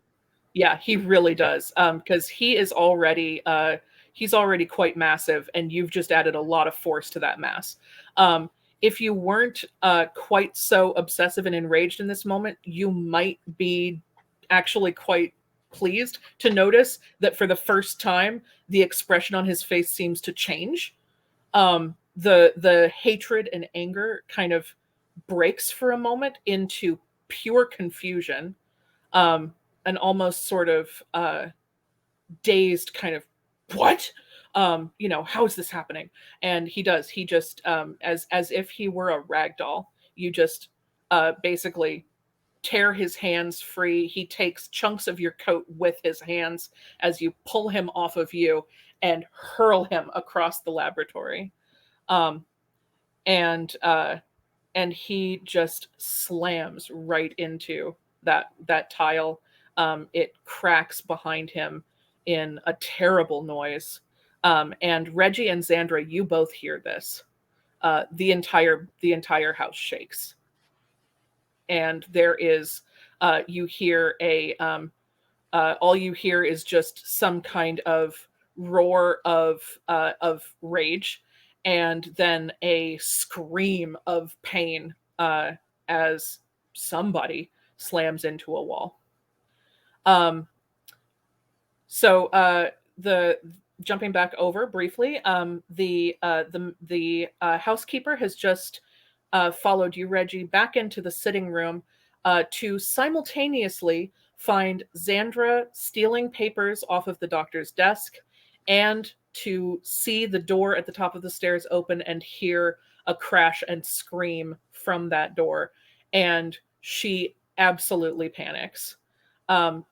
Yeah, he really does. Because he's already quite massive, and you've just added a lot of force to that mass. If you weren't quite so obsessive and enraged in this moment, you might be actually quite pleased to notice that for the first time, the expression on his face seems to change. The hatred and anger kind of breaks for a moment into pure confusion, an almost sort of dazed kind of what? How is this happening? And he just as if he were a rag doll, you just basically tear his hands free. He takes chunks of your coat with his hands as you pull him off of you and hurl him across the laboratory. Um, and he just slams right into that tile. It cracks behind him in a terrible noise. And Reggie and Xandra, you both hear this. The entire house shakes, and there is you hear all you hear is just some kind of roar of rage, and then a scream of pain as somebody slams into a wall. The jumping back over briefly, the housekeeper has just followed you, Reggie, back into the sitting room to simultaneously find Xandra stealing papers off of the doctor's desk, and to see the door at the top of the stairs open and hear a crash and scream from that door. And she absolutely panics.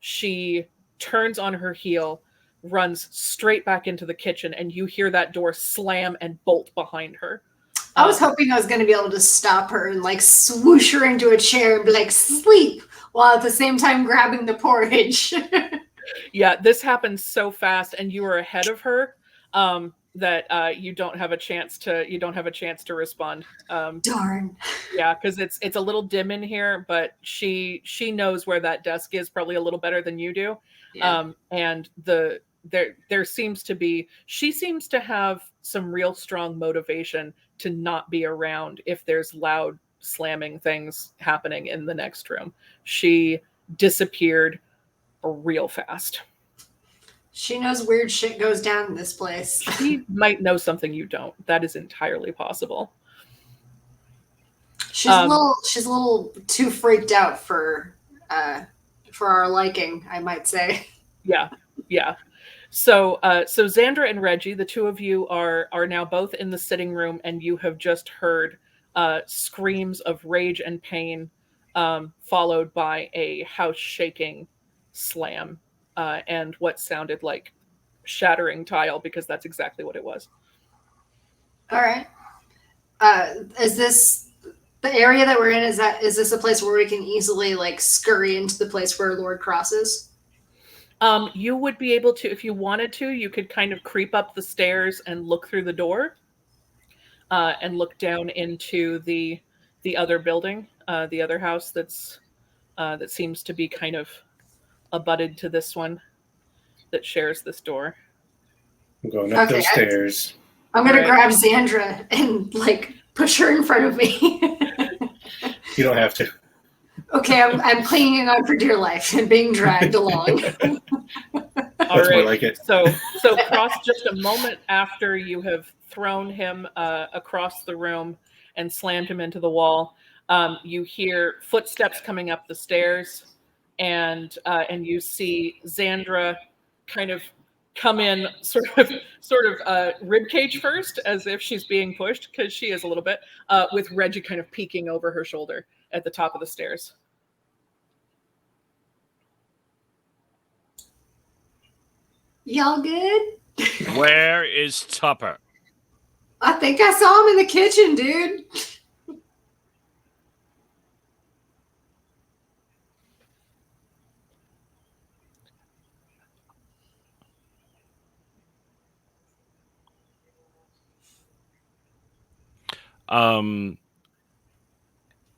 She turns on her heel, runs straight back into the kitchen, and you hear that door slam and bolt behind her. I was hoping I was going to be able to stop her and like swoosh her into a chair and be like, sleep, while at the same time grabbing the porridge. Yeah, this happens so fast, and you are ahead of her, that you don't have a chance to respond. Darn. Yeah, because it's a little dim in here, but she knows where that desk is probably a little better than you do. Yeah. And there seems to be, she seems to have some real strong motivation to not be around if there's loud slamming things happening in the next room. She disappeared real fast. She knows weird shit goes down in this place. She might know something you don't. That is entirely possible. She's a little too freaked out for our liking, I might say. Yeah. So Xandra and Reggie, the two of you are now both in the sitting room, and you have just heard screams of rage and pain, followed by a house-shaking slam, and what sounded like shattering tile, because that's exactly what it was. All right. Is this the area that we're in? Is this a place where we can easily like scurry into the place where Lord Cross is? You would be able to, if you wanted to, you could kind of creep up the stairs and look through the door, and look down into the other building, the other house that seems to be kind of abutted to this one that shares this door. I'm going up those stairs. I'm gonna grab Xandra and like push her in front of me. You don't have to. Okay, I'm clinging on for dear life and being dragged along. That's more like it. So Cross, just a moment after you have thrown him across the room and slammed him into the wall, you hear footsteps coming up the stairs, and you see Xandra kind of come in sort of rib cage first, as if she's being pushed, because she is a little bit, with Reggie kind of peeking over her shoulder at the top of the stairs. Y'all good? Where is Tupper? I think I saw him in the kitchen, dude.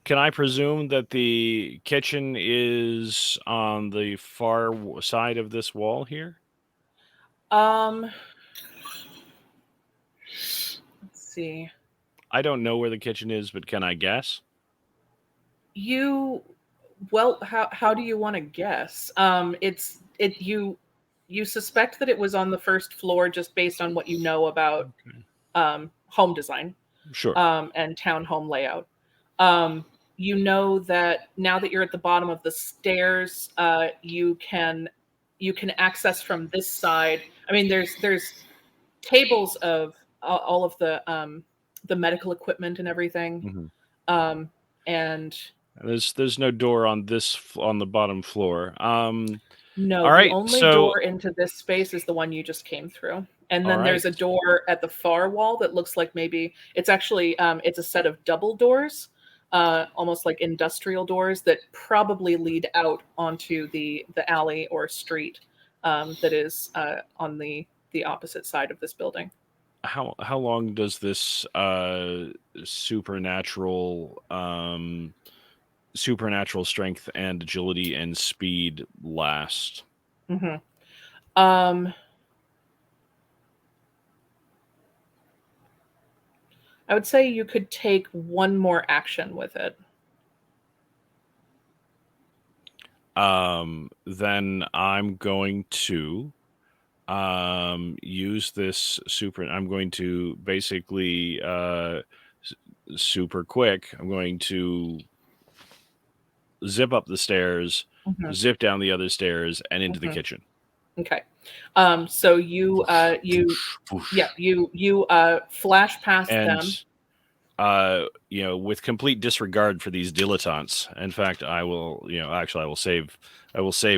Can I presume that the kitchen is on the far side of this wall here? Let's see. I don't know where the kitchen is, but can I guess? How do you want to guess? You suspect that it was on the first floor just based on what you know about home design, Sure. and townhome layout. You know that now that you're at the bottom of the stairs, you can access from this side. I mean, there's tables of all of the medical equipment and everything, Mhm. and There's no door on the bottom floor. no, All the right, only so door into this space is the one you just came through. And then there's a door at the far wall that looks like maybe it's actually it's a set of double doors, almost like industrial doors that probably lead out onto the alley or street that is on the opposite side of this building. how long does this supernatural strength and agility and speed last? Mm-hmm. I would say you could take one more action with it. Then I'm going to use this I'm going to basically super quick. I'm going to zip up the stairs, Mm-hmm. zip down the other stairs, and into the Mhm. kitchen. Okay. So you flash past them. And with complete disregard for these dilettantes. In fact, I will save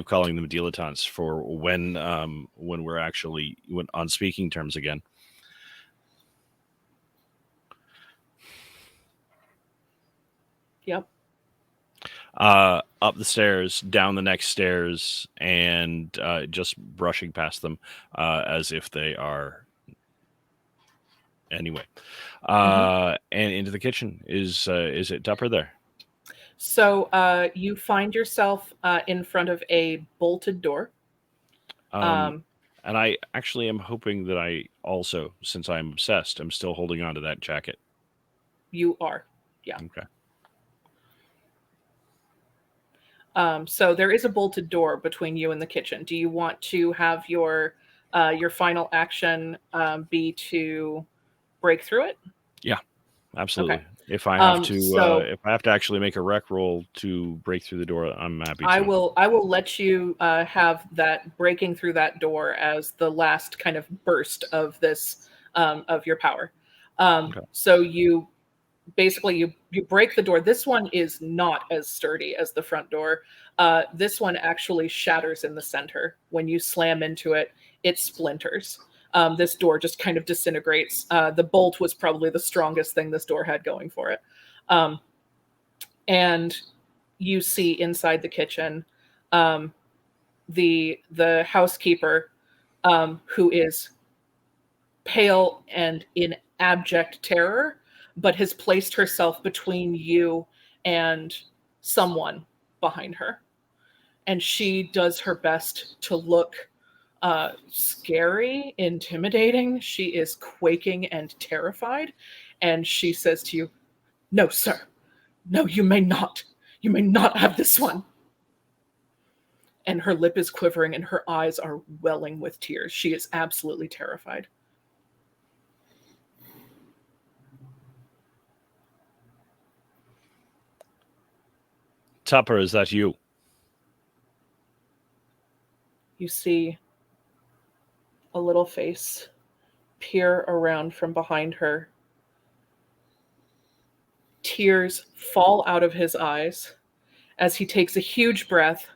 calling them dilettantes for when we're actually on speaking terms again. Yep. Up the stairs, down the next stairs, and just brushing past them as if they are. Anyway, and into the kitchen. Is it Tupper there? So you find yourself in front of a bolted door. And I actually am hoping that I also, since I'm obsessed, I'm still holding on to that jacket. You are, yeah. Okay. So there is a bolted door between you and the kitchen. Do you want to have your final action be to break through it? Yeah, absolutely. Okay. If I have to, actually make a rec roll to break through the door, I'm happy to. I will let you have that breaking through that door as the last kind of burst of this of your power. Okay. So you basically you break the door. This one is not as sturdy as the front door. This one actually shatters in the center. When you slam into it, it splinters. This door just kind of disintegrates. The bolt was probably the strongest thing this door had going for it. And you see inside the kitchen the housekeeper, who is pale and in abject terror, but has placed herself between you and someone behind her. And she does her best to look scary, intimidating. She is quaking and terrified. and she says to you, "No, sir. No, you may not. You may not have this one." And her lip is quivering and her eyes are welling with tears. She is absolutely terrified. Tupper, is that you? You see a little face peer around from behind her. Tears fall out of his eyes as he takes a huge breath.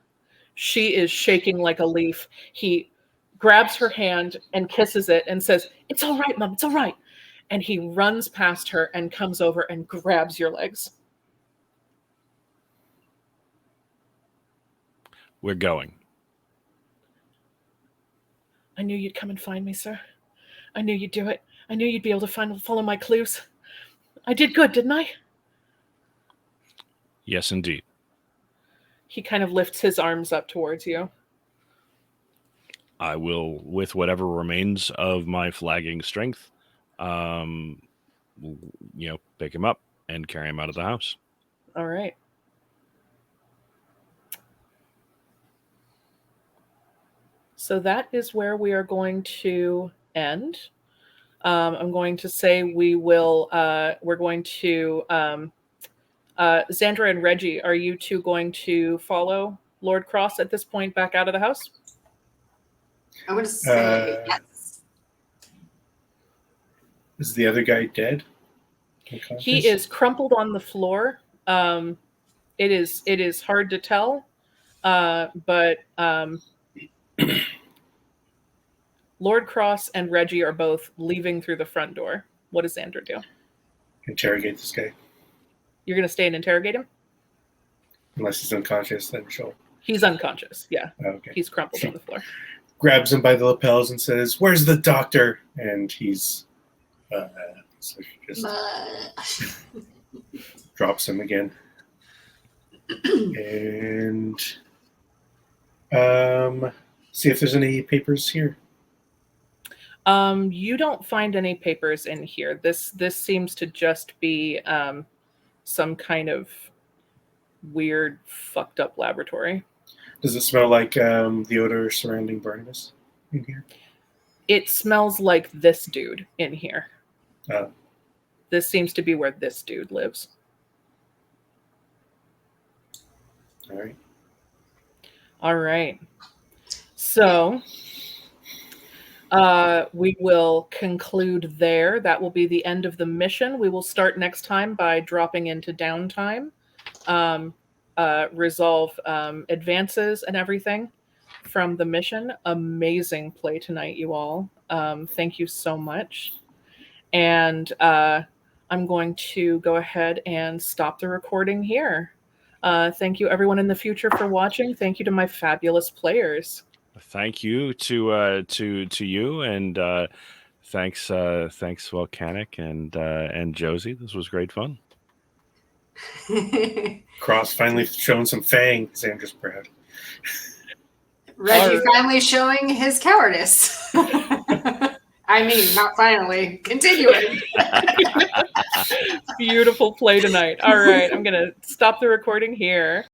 She is shaking like a leaf. He grabs her hand and kisses it and says, "It's all right, Mom, it's all right." And he runs past her and comes over and grabs your legs. We're going. "I knew you'd come and find me, sir. I knew you'd do it. I knew you'd be able to follow my clues. I did good, didn't I?" Yes, indeed. He kind of lifts his arms up towards you. I will, with whatever remains of my flagging strength, pick him up and carry him out of the house. All right. So that is where we are going to end. I'm going to say we're going to, Xandra and Reggie, are you two going to follow Lord Cross at this point back out of the house? I would say yes. Is the other guy dead? He is crumpled on the floor. It is hard to tell, but Lord Cross and Reggie are both leaving through the front door. What does Xander do? Interrogate this guy. You're going to stay and interrogate him? Unless he's unconscious, then sure. He's unconscious, yeah. Okay. He's crumpled on the floor. Grabs him by the lapels and says, "Where's the doctor?" And he's so she just drops him again. And see if there's any papers here. You don't find any papers in here. This seems to just be some kind of weird, fucked up laboratory. Does it smell like the odor surrounding Barnabas in here? It smells like this dude in here. Oh. This seems to be where this dude lives. All right. All right. So we will conclude there. That will be the end of the mission. We will start next time by dropping into downtime, resolve advances and everything from the mission. Amazing play tonight, you all. Thank you so much. And I'm going to go ahead and stop the recording here. Thank you, everyone in the future, for watching. Thank you to my fabulous players. Thank you to you, and thanks Volcanic and Josie. This was great fun. Cross finally showing some fang. Xander's proud. Reggie finally showing his cowardice. I mean, not finally. Continuing. Beautiful play tonight. All right, I'm going to stop the recording here.